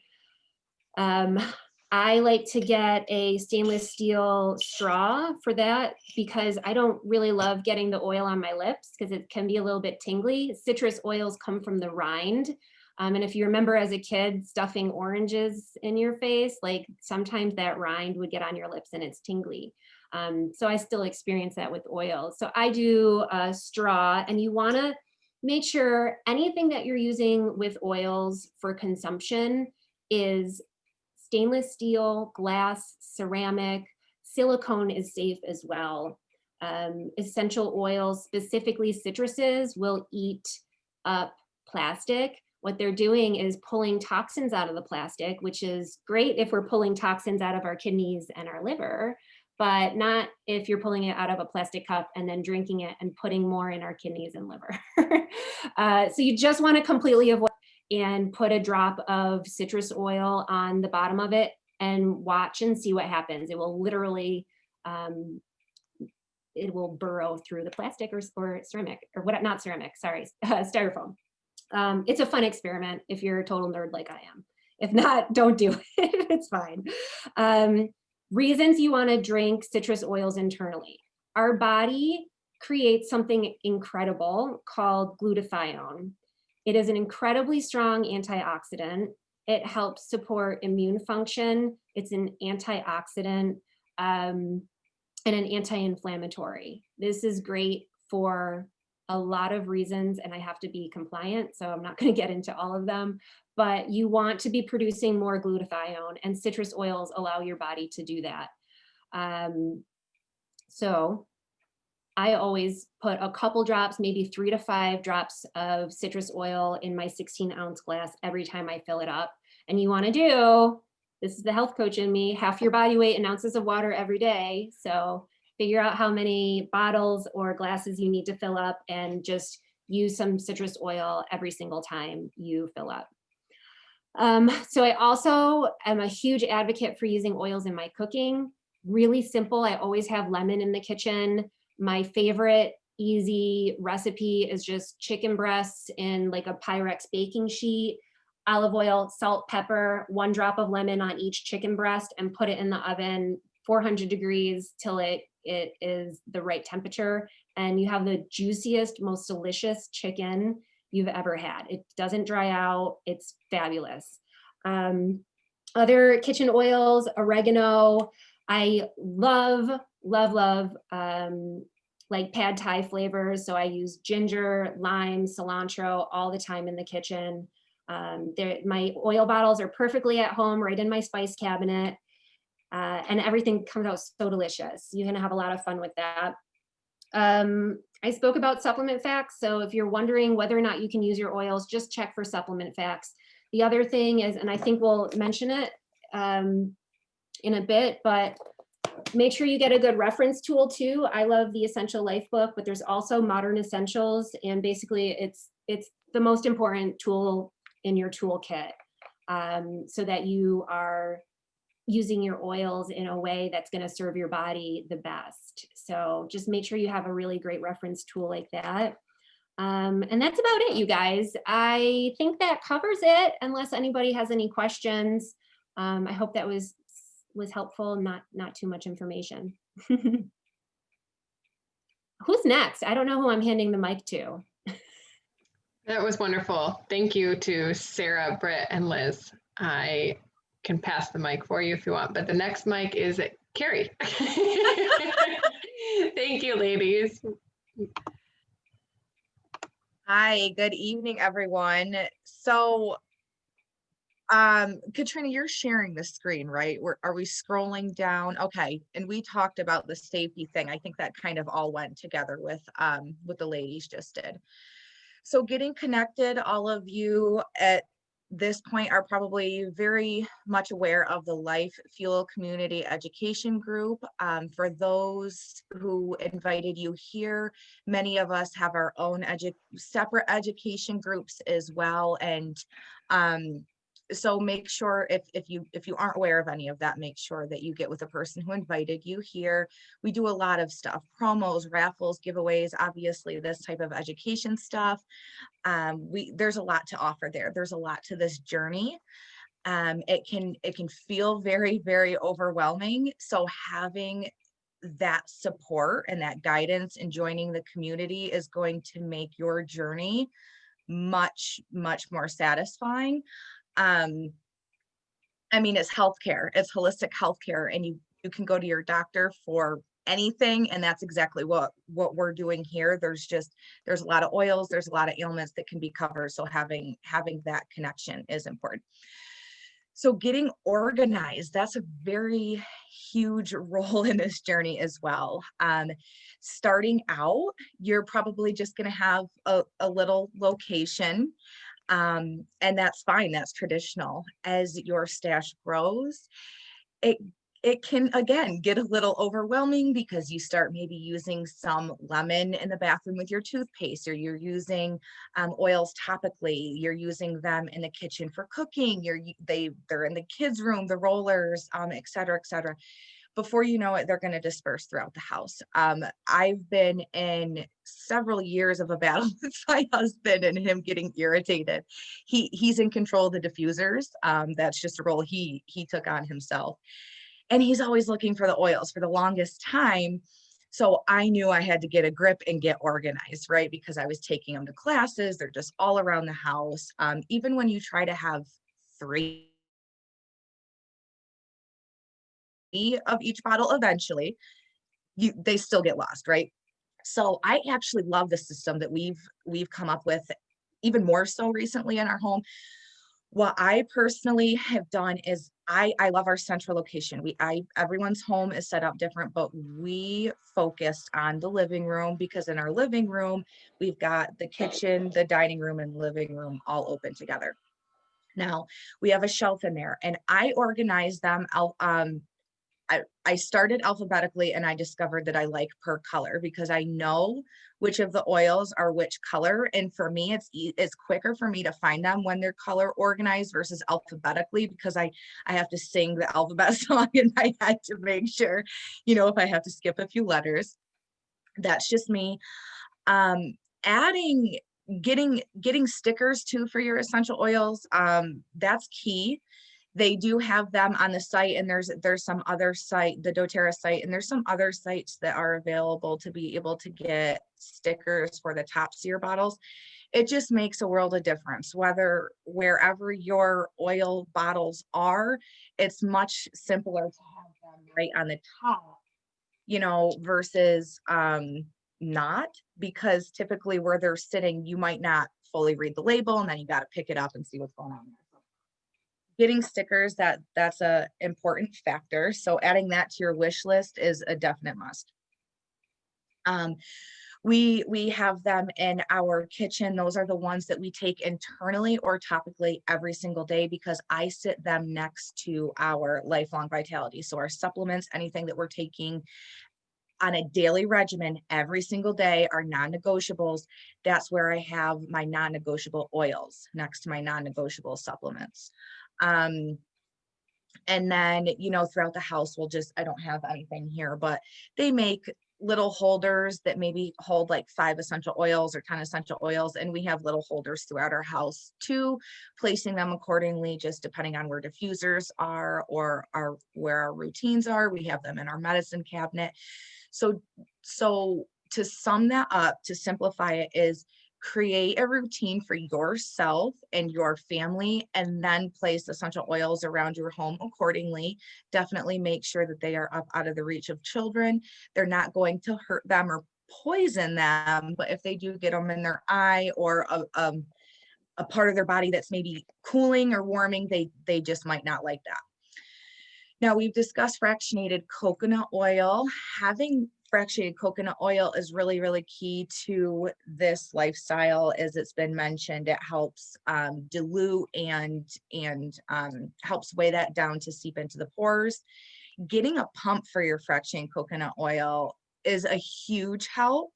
A: I like to get a stainless steel straw for that because I don't really love getting the oil on my lips because it can be a little bit tingly. Citrus oils come from the rind. And if you remember as a kid stuffing oranges in your face, like sometimes that rind would get on your lips and it's tingly. So I still experience that with oil. So I do a straw, and you wanna make sure anything that you're using with oils for consumption is stainless steel, glass, ceramic. Silicone is safe as well. Essential oils, specifically citruses, will eat up plastic. What they're doing is pulling toxins out of the plastic, which is great if we're pulling toxins out of our kidneys and our liver, but not if you're pulling it out of a plastic cup and then drinking it and putting more in our kidneys and liver. So you just want to completely avoid and put a drop of citrus oil on the bottom of it and watch and see what happens. It will literally, it will burrow through the plastic or ceramic, or what, not ceramic, sorry, styrofoam. It's a fun experiment if you're a total nerd like I am. If not, don't do it, it's fine. Reasons you wanna drink citrus oils internally. Our body creates something incredible called glutathione. It is an incredibly strong antioxidant. It helps support immune function. It's an antioxidant and an anti-inflammatory. This is great for a lot of reasons, and I have to be compliant, so I'm not going to get into all of them, but you want to be producing more glutathione, and citrus oils allow your body to do that. So I always put a couple drops, maybe 3 to 5 drops of citrus oil in my 16-ounce glass every time I fill it up. And you want to do, this is the health coach in me, half your body weight in ounces of water every day. So figure out how many bottles or glasses you need to fill up and just use some citrus oil every single time you fill up. So I also am a huge advocate for using oils in my cooking. Really simple. I always have lemon in the kitchen. My favorite easy recipe is just chicken breasts in like a Pyrex baking sheet, olive oil, salt, pepper, 1 drop of lemon on each chicken breast, and put it in the oven 400 degrees till it is the right temperature. And you have the juiciest, most delicious chicken you've ever had. It doesn't dry out. It's fabulous. Other kitchen oils, oregano. I love like pad thai flavors. So I use ginger, lime, cilantro all the time in the kitchen. My oil bottles are perfectly at home, right in my spice cabinet. And everything comes out so delicious. You're gonna have a lot of fun with that. I spoke about supplement facts. So if you're wondering whether or not you can use your oils, just check for supplement facts. The other thing is, and I think we'll mention it in a bit, but make sure you get a good reference tool too. I love the Essential Life book, but there's also Modern Essentials, and basically it's the most important tool in your toolkit, so that you are using your oils in a way that's going to serve your body the best. So just make sure you have a really great reference tool like that. And that's about it, you guys. I think that covers it, unless anybody has any questions. I hope that was helpful, not too much information. Who's next? I don't know who I'm handing the mic to.
B: That was wonderful. Thank you to Sarah, Britt, and Liz. I can pass the mic for you if you want, but the next mic is Carrie. Thank you, ladies.
E: Hi, good evening, everyone. So, Katrina, you're sharing the screen, right? Are we scrolling down? Okay, and we talked about the safety thing. I think that kind of all went together with what the ladies just did. So getting connected, all of you at this point are probably very much aware of the Life Fuel Community Education Group. For those who invited you here, many of us have our own separate education groups as well. And so make sure if you aren't aware of any of that, make sure that you get with the person who invited you here. We do a lot of stuff, promos, raffles, giveaways, obviously this type of education stuff. There's a lot to offer there. There's a lot to this journey. It can feel very, very overwhelming. So having that support and that guidance and joining the community is going to make your journey much, much more satisfying. I mean, it's healthcare, it's holistic healthcare, and you can go to your doctor for anything, and that's exactly what we're doing here. There's a lot of oils, there's a lot of ailments that can be covered, so having that connection is important. So getting organized, that's a very huge role in this journey as well. Starting out, you're probably just going to have a little location, and that's fine, that's traditional. As your stash grows, it can again get a little overwhelming because you start maybe using some lemon in the bathroom with your toothpaste, or you're using oils topically, you're using them in the kitchen for cooking, they're in the kids' room, the rollers, et cetera, et cetera. Before you know it, they're going to disperse throughout the house. I've been in several years of a battle with my husband and him getting irritated. He's in control of the diffusers. That's just a role he took on himself. And he's always looking for the oils for the longest time. So I knew I had to get a grip and get organized, right? Because I was taking them to classes. They're just all around the house. Even when you try to have 3 of each bottle, eventually they still get lost, right? So I actually love the system that we've come up with, even more so recently in our home. What I personally have done is I love our central location. Everyone's home is set up different, but we focused on the living room, because in our living room, we've got the kitchen, the dining room, and living room all open together. Now we have a shelf in there, and I organized them out. I started alphabetically, and I discovered that I like per color, because I know which of the oils are which color. And for me, it's quicker for me to find them when they're color organized versus alphabetically, because I have to sing the alphabet song in my head to make sure, if I have to skip a few letters. That's just me. Getting stickers too for your essential oils, that's key. They do have them on the site, and there's some other site, the doTERRA site, and there's some other sites that are available to be able to get stickers for the tops of your bottles. It just makes a world of difference. Wherever your oil bottles are, it's much simpler to have them right on the top, versus not, because typically where they're sitting, you might not fully read the label, and then you got to pick it up and see what's going on there. Getting stickers, that's a important factor. So adding that to your wish list is a definite must. We have them in our kitchen. Those are the ones that we take internally or topically every single day, because I sit them next to our lifelong vitality. So our supplements, anything that we're taking on a daily regimen every single day, are non-negotiables. That's where I have my non-negotiable oils next to my non-negotiable supplements. And then, throughout the house, I don't have anything here, but they make little holders that maybe hold like 5 essential oils or 10 essential oils. And we have little holders throughout our house too, placing them accordingly, just depending on where diffusers are or where our routines are. We have them in our medicine cabinet. So to sum that up, to simplify it, is create a routine for yourself and your family, and then place essential oils around your home accordingly. Definitely make sure that they are up out of the reach of children. They're not going to hurt them or poison them, but if they do get them in their eye or a part of their body that's maybe cooling or warming, they just might not like that. Now, we've discussed fractionated coconut oil. Having fractionated coconut oil is really, really key to this lifestyle. As it's been mentioned, it helps dilute and helps weigh that down to seep into the pores. Getting a pump for your fractionated coconut oil is a huge help,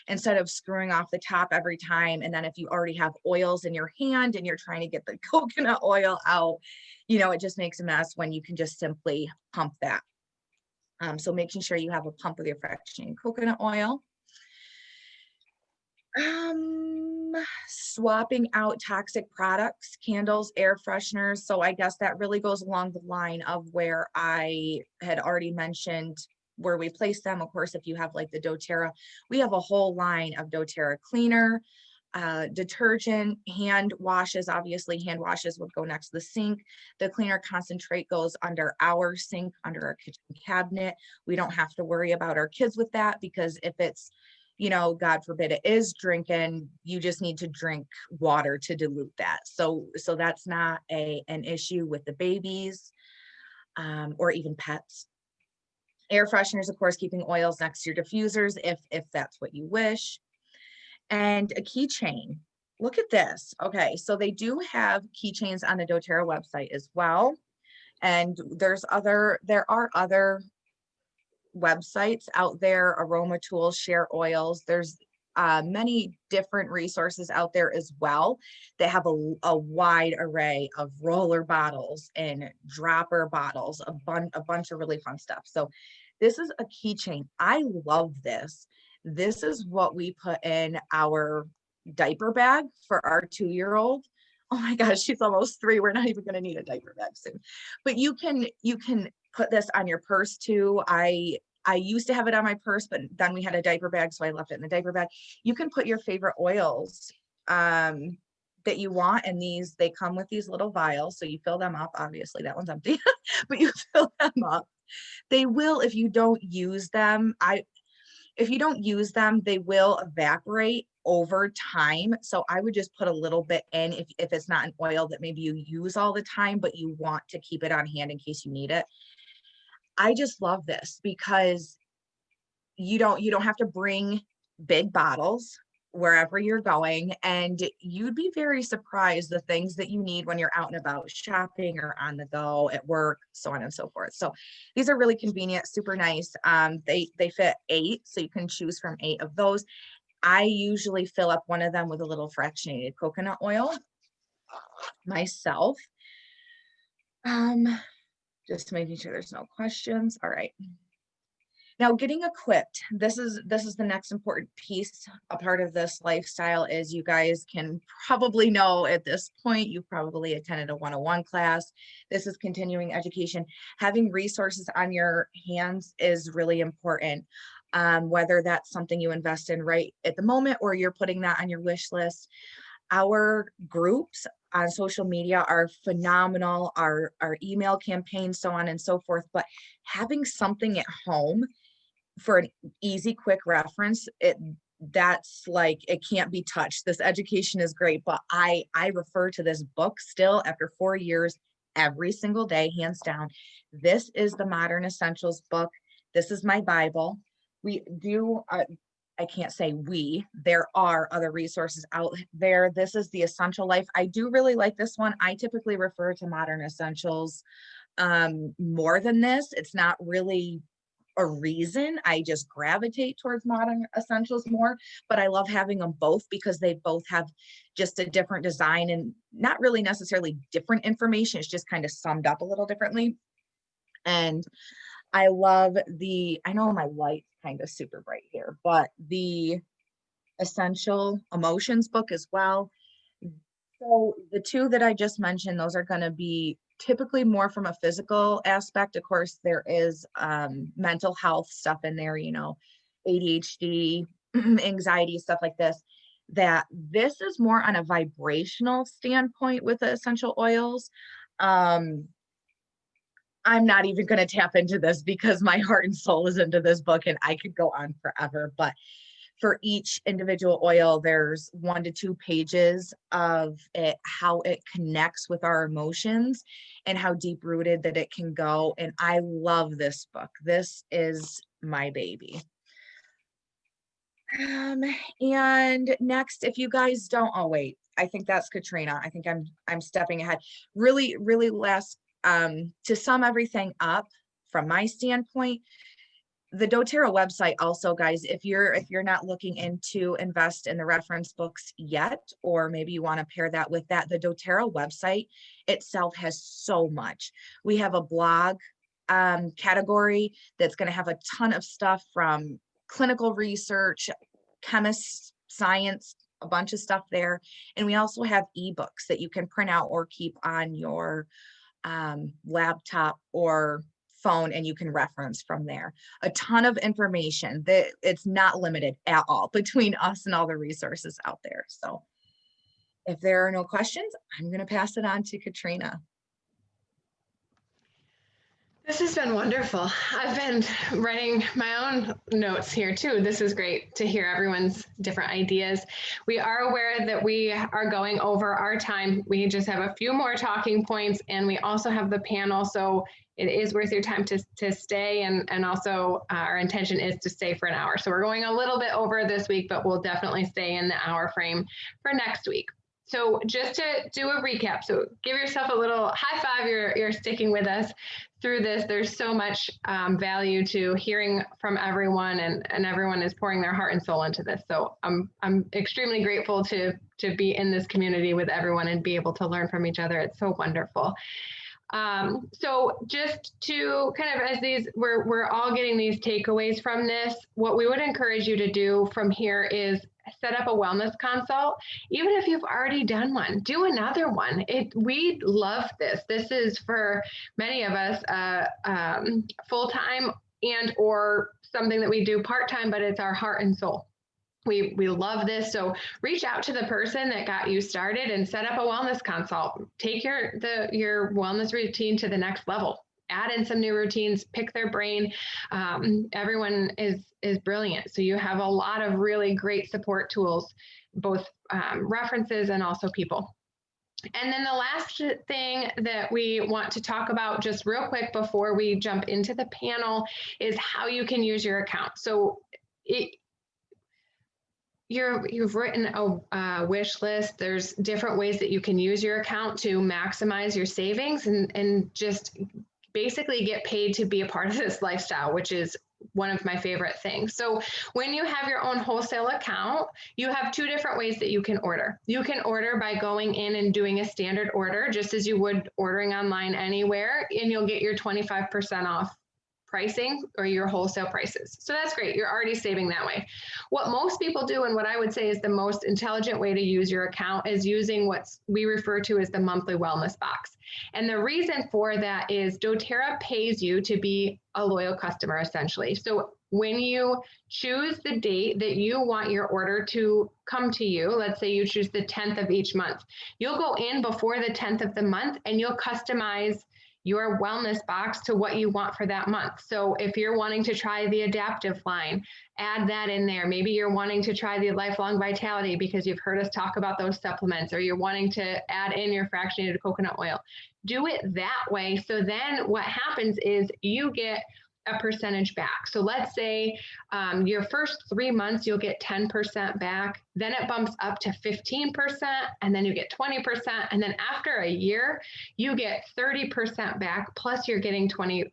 E: instead of screwing off the top every time. And then if you already have oils in your hand and you're trying to get the coconut oil out, it just makes a mess when you can just simply pump that. So making sure you have a pump with your fractionated coconut oil. Swapping out toxic products, candles, air fresheners. So I guess that really goes along the line of where I had already mentioned where we place them. Of course, if you have like the doTERRA, we have a whole line of doTERRA cleaner, detergent, hand washes. Obviously hand washes would go next to the sink. The cleaner concentrate goes under our sink, under our kitchen cabinet. We don't have to worry about our kids with that, because if it's, you know, God forbid it is drinking, you just need to drink water to dilute that. So that's not an issue with the babies, or even pets. Air fresheners, of course, keeping oils next to your diffusers if that's what you wish. And a keychain. Look at this. Okay, so they do have keychains on the doTERRA website as well. And there are other websites out there, Aroma Tools, Share Oils. There's many different resources out there as well that have a wide array of roller bottles and dropper bottles, a bunch of really fun stuff. So this is a keychain. I love this. This is what we put in our diaper bag for our 2-year-old. Oh my gosh, she's almost 3. We're not even going to need a diaper bag soon. But you can put this on your purse too. I used to have it on my purse, but then we had a diaper bag, so I left it in the diaper bag. You can put your favorite oils that you want, and they come with these little vials, so you fill them up. Obviously, that one's empty, but you fill them up. They will, if you don't use them, they will evaporate over time. So I would just put a little bit in if it's not an oil that maybe you use all the time, but you want to keep it on hand in case you need it. I just love this because you don't have to bring big bottles wherever you're going, and you'd be very surprised the things that you need when you're out and about shopping or on the go at work, so on and so forth. So these are really convenient, super nice. They fit 8, so you can choose from 8 of those. I usually fill up one of them with a little fractionated coconut oil myself. Just making sure there's no questions. All right. Now, getting equipped, this is the next important piece. A part of this lifestyle, is you guys can probably know at this point, you've probably attended a 101 class. This is continuing education. Having resources on your hands is really important. Whether that's something you invest in right at the moment, or you're putting that on your wish list. Our groups on social media are phenomenal, our email campaigns, so on and so forth. But having something at home for an easy, quick reference, that's like, it can't be touched. This education is great, but I refer to this book still after 4 years every single day, hands down. This is the Modern Essentials book. This is my Bible. We do, I can't say there are other resources out there. This is the Essential Life. I do really like this one. I typically refer to Modern Essentials more than this. It's not really a reason. I just gravitate towards Modern Essentials more, but I love having them both because they both have just a different design and not really necessarily different information. It's just kind of summed up a little differently. And I love I know my light's kind of super bright here, but the Essential Emotions book as well. So the 2 that I just mentioned, those are going to be typically more from a physical aspect. Of course, there is mental health stuff in there, ADHD, anxiety, stuff like this. This is more on a vibrational standpoint with the essential oils. I'm not even going to tap into this because my heart and soul is into this book and I could go on forever. But for each individual oil, there's 1 to 2 pages of it, how it connects with our emotions and how deep rooted that it can go. And I love this book. This is my baby. And next, if you guys don't, oh wait, I think that's Katrina. I think I'm stepping ahead. Really, really last, to sum everything up from my standpoint, the doTERRA website also, guys, if you're not looking into invest in the reference books yet, or maybe you want to pair that with that, the doTERRA website itself has so much. We have a blog category that's going to have a ton of stuff from clinical research, chemists, science, a bunch of stuff there. And we also have ebooks that you can print out or keep on your laptop or phone, and you can reference from there. A ton of information that it's not limited at all between us and all the resources out there. So if there are no questions, I'm going to pass it on to Katrina.
B: This has been wonderful. I've been writing my own notes here too. This is great to hear everyone's different ideas. We are aware that we are going over our time. We just have a few more talking points, and we also have the panel. So it is worth your time to stay. And also our intention is to stay for an hour. So we're going a little bit over this week, but we'll definitely stay in the hour frame for next week. So just to do a recap, so give yourself a little high five, you're sticking with us through this. There's so much value to hearing from everyone, and everyone is pouring their heart and soul into this. So I'm extremely grateful to be in this community with everyone and be able to learn from each other. It's so wonderful. So just to kind of, as these, we're all getting these takeaways from this, what we would encourage you to do from here is set up a wellness consult. Even if you've already done one, do another one. We love this. This is for many of us full-time and or something that we do part-time, but it's our heart and soul. We love this. So reach out to the person that got you started and set up a wellness consult. Take your wellness routine to the next level. Add in some new routines, pick their brain. Everyone is brilliant. So you have a lot of really great support tools, both references and also people. And then the last thing that we want to talk about just real quick before we jump into the panel is how you can use your account. So you've written a wish list. There's different ways that you can use your account to maximize your savings and just basically get paid to be a part of this lifestyle, which is one of my favorite things. So when you have your own wholesale account, you have two different ways that you can order. You can order by going in and doing a standard order, just as you would ordering online anywhere, and you'll get your 25% off pricing or your wholesale prices. So that's great. You're already saving that way. What most people do, and what I would say is the most intelligent way to use your account, is using what we refer to as the monthly wellness box. And the reason for that is doTERRA pays you to be a loyal customer, essentially. So when you choose the date that you want your order to come to you, let's say you choose the 10th of each month, you'll go in before the 10th of the month and you'll customize your wellness box to what you want for that month. So if you're wanting to try the adaptive line, add that in there. Maybe you're wanting to try the lifelong vitality because you've heard us talk about those supplements, or you're wanting to add in your fractionated coconut oil. Do it that way. So then what happens is you get a percentage back. So let's say your first 3 months, you'll get 10% back. Then it bumps up to 15%, and then you get 20%. And then after a year, you get 30% back, plus you're getting 25%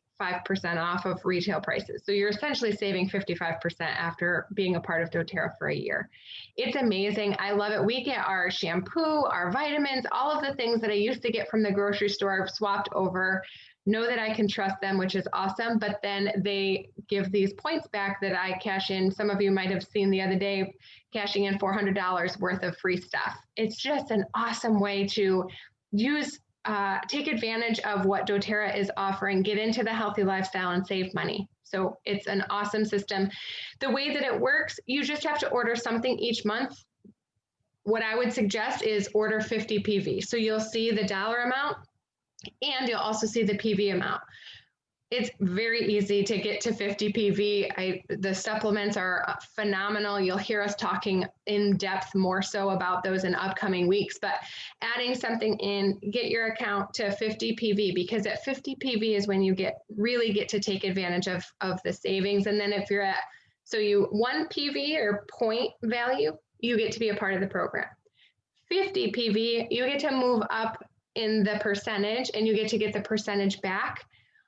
B: off of retail prices. So you're essentially saving 55% after being a part of doTERRA for a year. It's amazing. I love it. We get our shampoo, our vitamins, all of the things that I used to get from the grocery store, I've swapped over. Know that I can trust them, which is awesome. But then they give these points back that I cash in. Some of you might have seen the other day, cashing in $400 worth of free stuff. It's just an awesome way to use, take advantage of what doTERRA is offering, get into the healthy lifestyle and save money. So it's an awesome system. The way that it works, you just have to order something each month. What I would suggest is order 50 PV. So you'll see the dollar amount, and you'll also see the PV amount. It's very easy to get to 50 PV. The supplements are phenomenal. You'll hear us talking in depth more so about those in upcoming weeks, but adding something in, get your account to 50 PV, because at 50 PV is when you really get to take advantage of the savings. And then if you're at, so you 1 PV or point value, you get to be a part of the program. 50 PV, you get to move up in the percentage and you get to get the percentage back.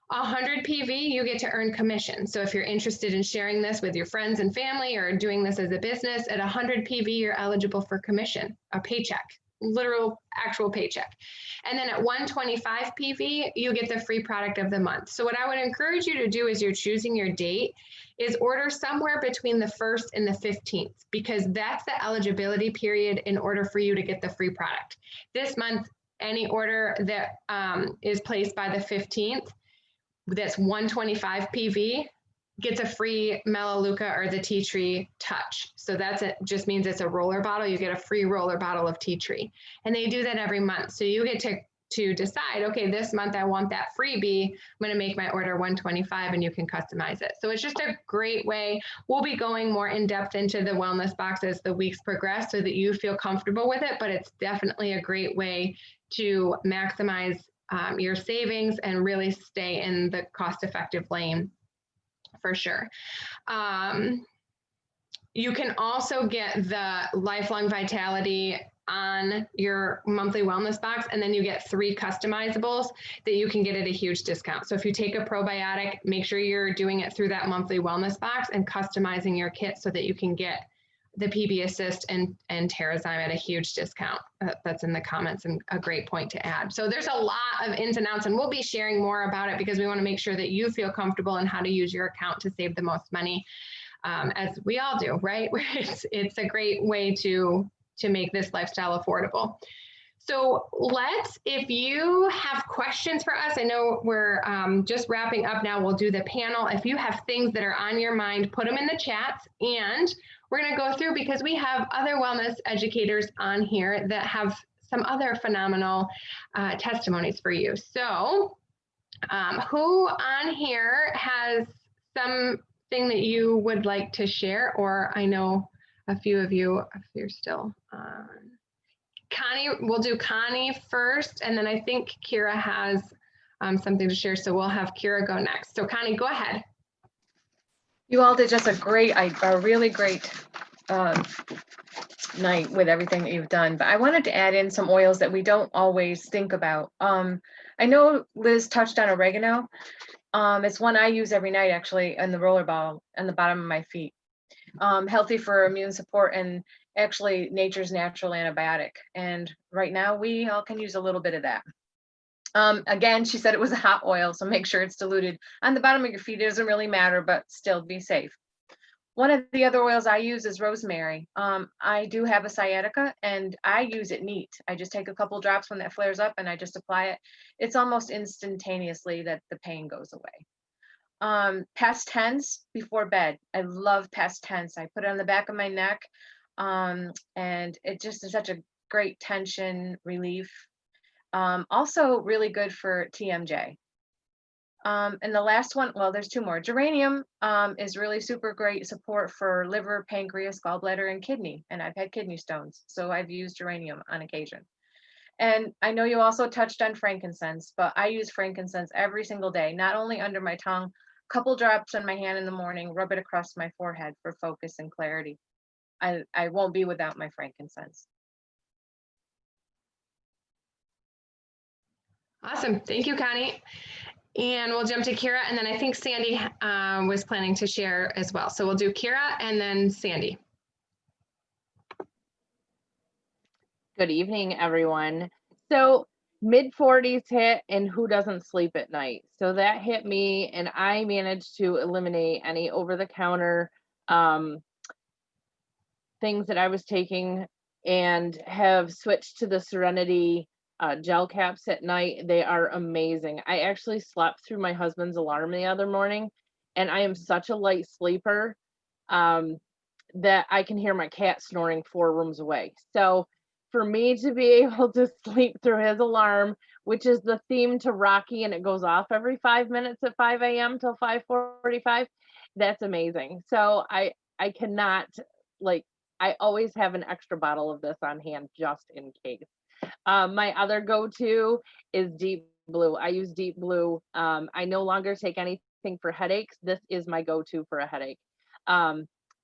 B: 100 PV, you get to earn commission. So if you're interested in sharing this with your friends and family or doing this as a business, at 100 PV, you're eligible for commission, a paycheck. literal actual paycheck. And then at 125 PV, you get the free product of the month. So what I would encourage you to do as you're choosing your date is order somewhere between the 1st and the 15th, because that's the eligibility period in order for you to get the free product. This month, any order that is placed by the 15th, that's 125 PV, gets a free Melaleuca or the tea tree touch. So that's it, just means it's a roller bottle. You get a free roller bottle of tea tree. And they do that every month. So you get to decide, okay, this month I want that freebie. I'm going to make my order 125 and you can customize it. So it's just a great way. We'll be going more in depth into the wellness box as the weeks progress so that you feel comfortable with it, but it's definitely a great way to maximize your savings and really stay in the cost-effective lane. For sure. You can also get the Lifelong Vitality on your monthly wellness box, and then you get 3 customizables that you can get at a huge discount. So if you take a probiotic, make sure you're doing it through that monthly wellness box and customizing your kit so that you can get the PB Assist and Terrazyme at a huge discount. That's in the comments and a great point to add. So there's a lot of ins and outs, and we'll be sharing more about it because we want to make sure that you feel comfortable in how to use your account to save the most money, as we all do, right? It's a great way to make this lifestyle affordable. So if you have questions for us, I know we're just wrapping up now, we'll do the panel. If you have things that are on your mind, put them in the chats, and we're going to go through because we have other wellness educators on here that have some other phenomenal testimonies for you. So who on here has something that you would like to share? Or I know a few of you, if you're still on. Connie, we'll do Connie first, and then I think Kira has something to share, so we'll have Kira go next. So Connie, go ahead.
D: You all did just a really great night with everything that you've done, but I wanted to add in some oils that we don't always think about. I know Liz touched on oregano. It's one I use every night, actually, in the roller bottle on the bottom of my feet. Healthy for immune support and actually nature's natural antibiotic. And right now we all can use a little bit of that. Again, she said it was a hot oil, so make sure it's diluted on the bottom of your feet. It doesn't really matter, but still be safe. One of the other oils I use is rosemary. I do have a sciatica and I use it neat. I just take a couple drops when that flares up and I just apply it. It's almost instantaneously that the pain goes away. Past tense before bed. I love past tense. I put it on the back of my neck, and it just is such a great tension relief. Also really good for TMJ. And the last one, well, there's 2 more. Geranium is really super great support for liver, pancreas, gallbladder, and kidney. And I've had kidney stones, so I've used geranium on occasion. And I know you also touched on frankincense, but I use frankincense every single day, not only under my tongue, couple drops on my hand in the morning, rub it across my forehead for focus and clarity. I won't be without my frankincense.
B: Awesome. Thank you, Connie. And we'll jump to Kira, and then I think Sandy was planning to share as well. So we'll do Kira and then Sandy.
F: Good evening, everyone. So mid-40s hit, and who doesn't sleep at night? So that hit me, and I managed to eliminate any over-the-counter things that I was taking and have switched to the Serenity gel caps at night. They are amazing. I actually slept through my husband's alarm the other morning, and I am such a light sleeper that I can hear my cat snoring 4 rooms away. So for me to be able to sleep through his alarm, which is the theme to Rocky, and it goes off every 5 minutes at 5 a.m. till 5:45, that's amazing. So I cannot, like, I always have an extra bottle of this on hand just in case. My other go-to is Deep Blue. I use Deep Blue. I no longer take anything for headaches. This is my go-to for a headache.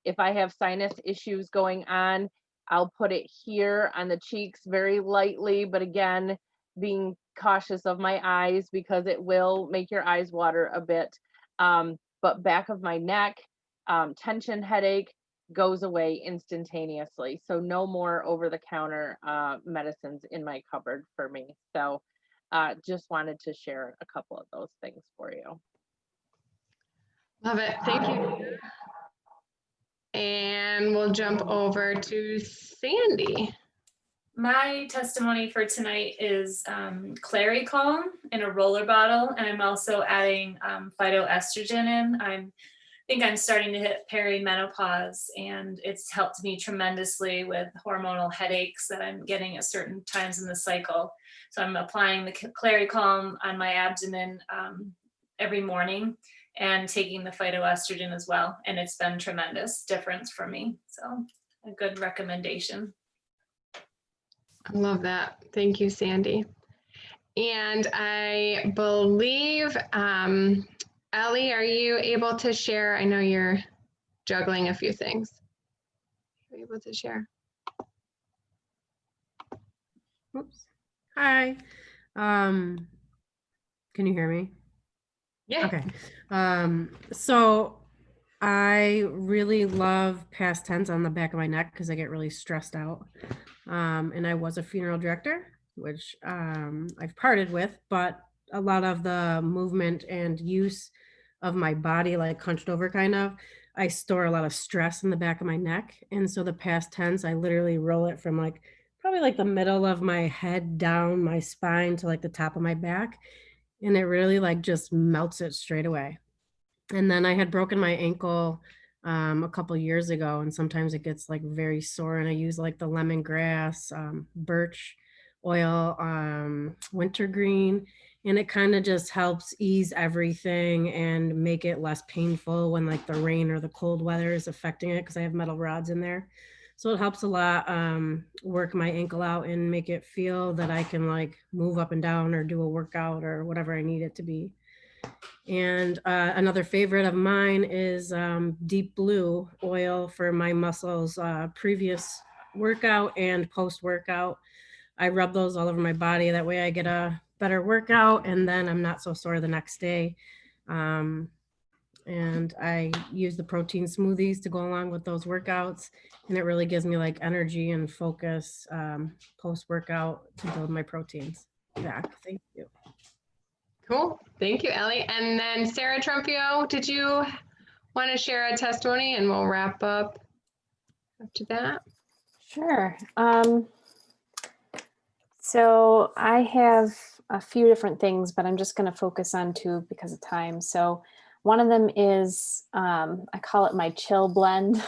F: If I have sinus issues going on, I'll put it here on the cheeks very lightly, but again, being cautious of my eyes because it will make your eyes water a bit. But back of my neck, tension headache, goes away instantaneously. So no more over-the-counter medicines in my cupboard for me. So just wanted to share a couple of those things for you.
B: Love it. Thank you. And we'll jump over to Sandy.
G: My testimony for tonight is Clary Calm in a roller bottle, and I'm also adding phytoestrogen in. I think I'm starting to hit perimenopause, and it's helped me tremendously with hormonal headaches that I'm getting at certain times in the cycle. So I'm applying the Clary Calm on my abdomen every morning and taking the phytoestrogen as well. And it's been tremendous difference for me. So a good recommendation.
B: I love that. Thank you, Sandy. And I believe, Ellie, are you able to share? I know you're juggling a few things. Are you able to share?
H: Oops. Hi. Can you hear me?
B: Yeah.
H: Okay. So I really love past tense on the back of my neck because I get really stressed out. And I was a funeral director, which I've parted with, but a lot of the movement and use of my body, like hunched over kind of, I store a lot of stress in the back of my neck. And so the past tense, I literally roll it from like probably like the middle of my head down my spine to like the top of my back. And it really like just melts it straight away. And then I had broken my ankle a couple years ago, and sometimes it gets like very sore, and I use like the lemongrass, birch oil, wintergreen, and it kind of just helps ease everything and make it less painful when like the rain or the cold weather is affecting it, because I have metal rods in there. So it helps a lot work my ankle out and make it feel that I can like move up and down or do a workout or whatever I need it to be. And another favorite of mine is Deep Blue oil for my muscles, previous workout and post-workout. I rub those all over my body. That way I get a better workout, and then I'm not so sore the next day. And I use the protein smoothies to go along with those workouts. And it really gives me like energy and focus post-workout to build my proteins back. Thank you.
B: Cool. Thank you, Ellie. And then Sarah Trumpio, did you want to share a testimony, and we'll wrap up after that?
I: Sure. So I have a few different things, but I'm just going to focus on two because of time. So one of them is, I call it my chill blend.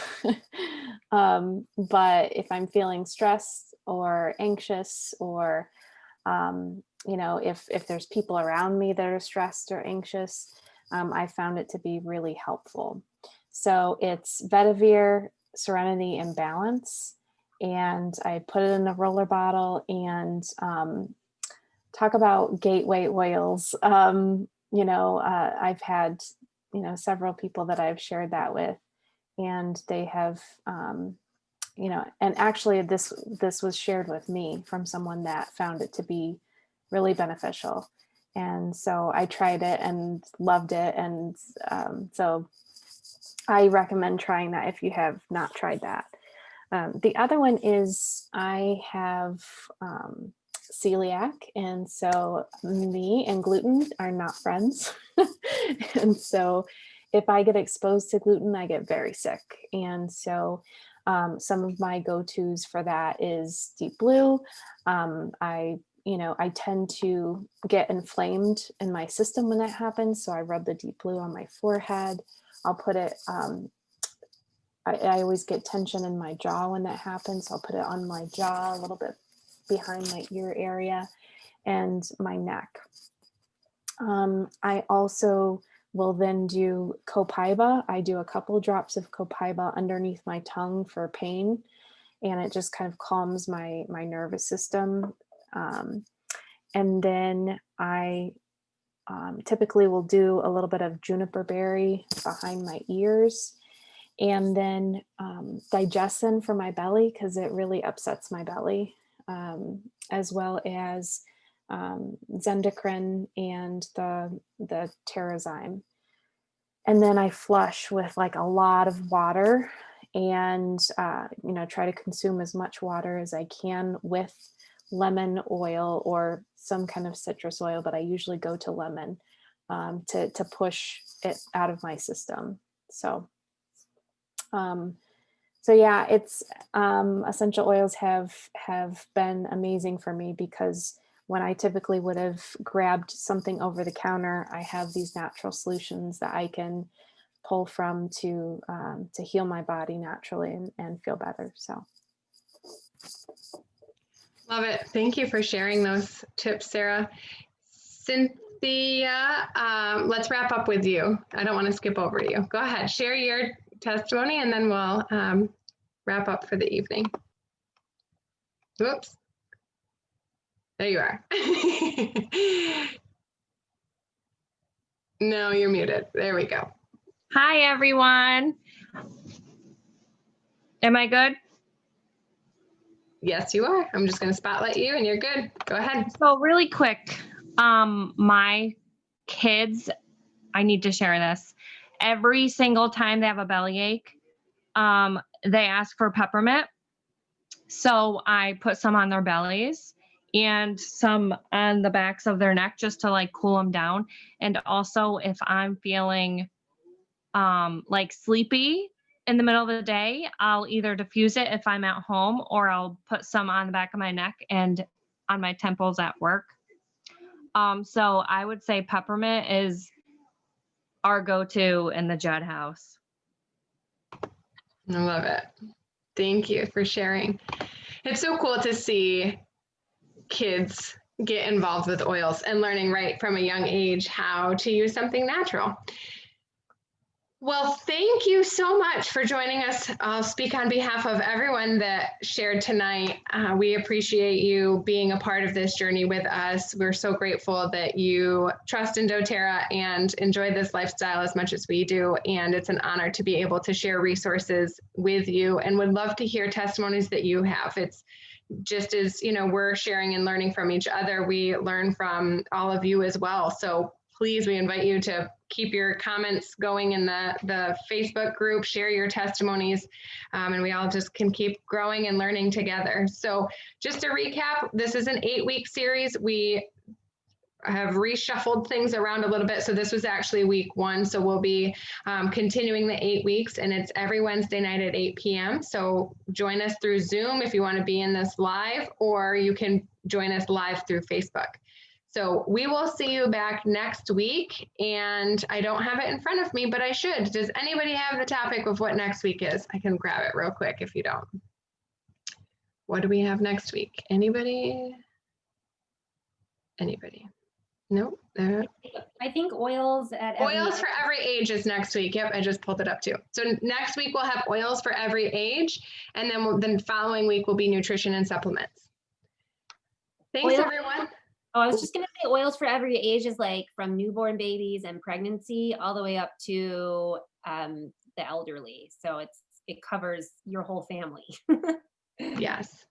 I: But if I'm feeling stressed or anxious, or, you know, if there's people around me that are stressed or anxious, I found it to be really helpful. So it's Vetiver, Serenity, and Balance. And I put it in a roller bottle, and talk about gateway oils. You know, I've had, you know, several people that I've shared that with, and they have, you know, and actually this was shared with me from someone that found it to be really beneficial. And so I tried it and loved it. And so I recommend trying that if you have not tried that. The other one is I have celiac, and so me and gluten are not friends. And so if I get exposed to gluten, I get very sick. And so some of my go-tos for that is Deep Blue. I tend to get inflamed in my system when that happens. So I rub the Deep Blue on my forehead. I'll put it, I always get tension in my jaw when that happens. So I'll put it on my jaw, a little bit behind my ear area, and my neck. I also will then do Copaiba. I do a couple drops of Copaiba underneath my tongue for pain, and it just kind of calms my nervous system. And then I typically will do a little bit of juniper berry behind my ears, and then digestin for my belly, because it really upsets my belly, as well as Zendocrine and the Terrazyme. And then I flush with like a lot of water, and try to consume as much water as I can with lemon oil or some kind of citrus oil, but I usually go to lemon to push it out of my system. So yeah, it's essential oils have been amazing for me, because when I typically would have grabbed something over the counter, I have these natural solutions that I can pull from to heal my body naturally and feel better. So.
B: Love it. Thank you for sharing those tips, Sarah. Cynthia, let's wrap up with you. I don't want to skip over you. Go ahead, share your testimony, and then we'll wrap up for the evening. Whoops. There you are. No, you're muted. There we go.
J: Hi, everyone. Am I good?
B: Yes, you are. I'm just going to spotlight you and you're good. Go ahead.
J: So really quick, my kids, I need to share this. Every single time they have a bellyache, they ask for peppermint. So I put some on their bellies and some on the backs of their neck just to like cool them down. And also if I'm feeling like sleepy in the middle of the day, I'll either diffuse it if I'm at home, or I'll put some on the back of my neck and on my temples at work. So I would say peppermint is our go-to in the Judd house.
B: I love it. Thank you for sharing. It's so cool to see kids get involved with oils and learning right from a young age how to use something natural. Well, thank you so much for joining us. I'll speak on behalf of everyone that shared tonight. We appreciate you being a part of this journey with us. We're so grateful that you trust in doTERRA and enjoy this lifestyle as much as we do. And it's an honor to be able to share resources with you, and would love to hear testimonies that you have. It's just as, we're sharing and learning from each other, we learn from all of you as well. So please, we invite you to keep your comments going in the Facebook group, share your testimonies, and we all just can keep growing and learning together. So just to recap, this is an 8-week series. We have reshuffled things around a little bit. So this was actually week 1. So we'll be continuing the 8 weeks, and it's every Wednesday night at 8 p.m. So join us through Zoom if you want to be in this live, or you can join us live through Facebook. So we will see you back next week, and I don't have it in front of me, but I should. Does anybody have the topic of what next week is? I can grab it real quick if you don't. What do we have next week? Anybody? Anybody? Nope.
A: I think oils at every
B: Oils for every age is next week. Yep, I just pulled it up too. So next week we'll have oils for every age, and then the following week will be nutrition and supplements. Thanks, everyone.
A: Oh, I was just going to say oils for every age is like from newborn babies and pregnancy all the way up to the elderly. So it covers your whole family.
B: Yes.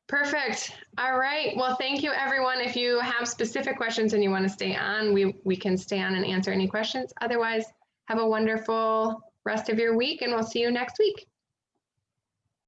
B: Perfect. All right. Well, thank you, everyone. If you have specific questions and you want to stay on, we can stay on and answer any questions. Otherwise, have a wonderful rest of your week, and we'll see you next week.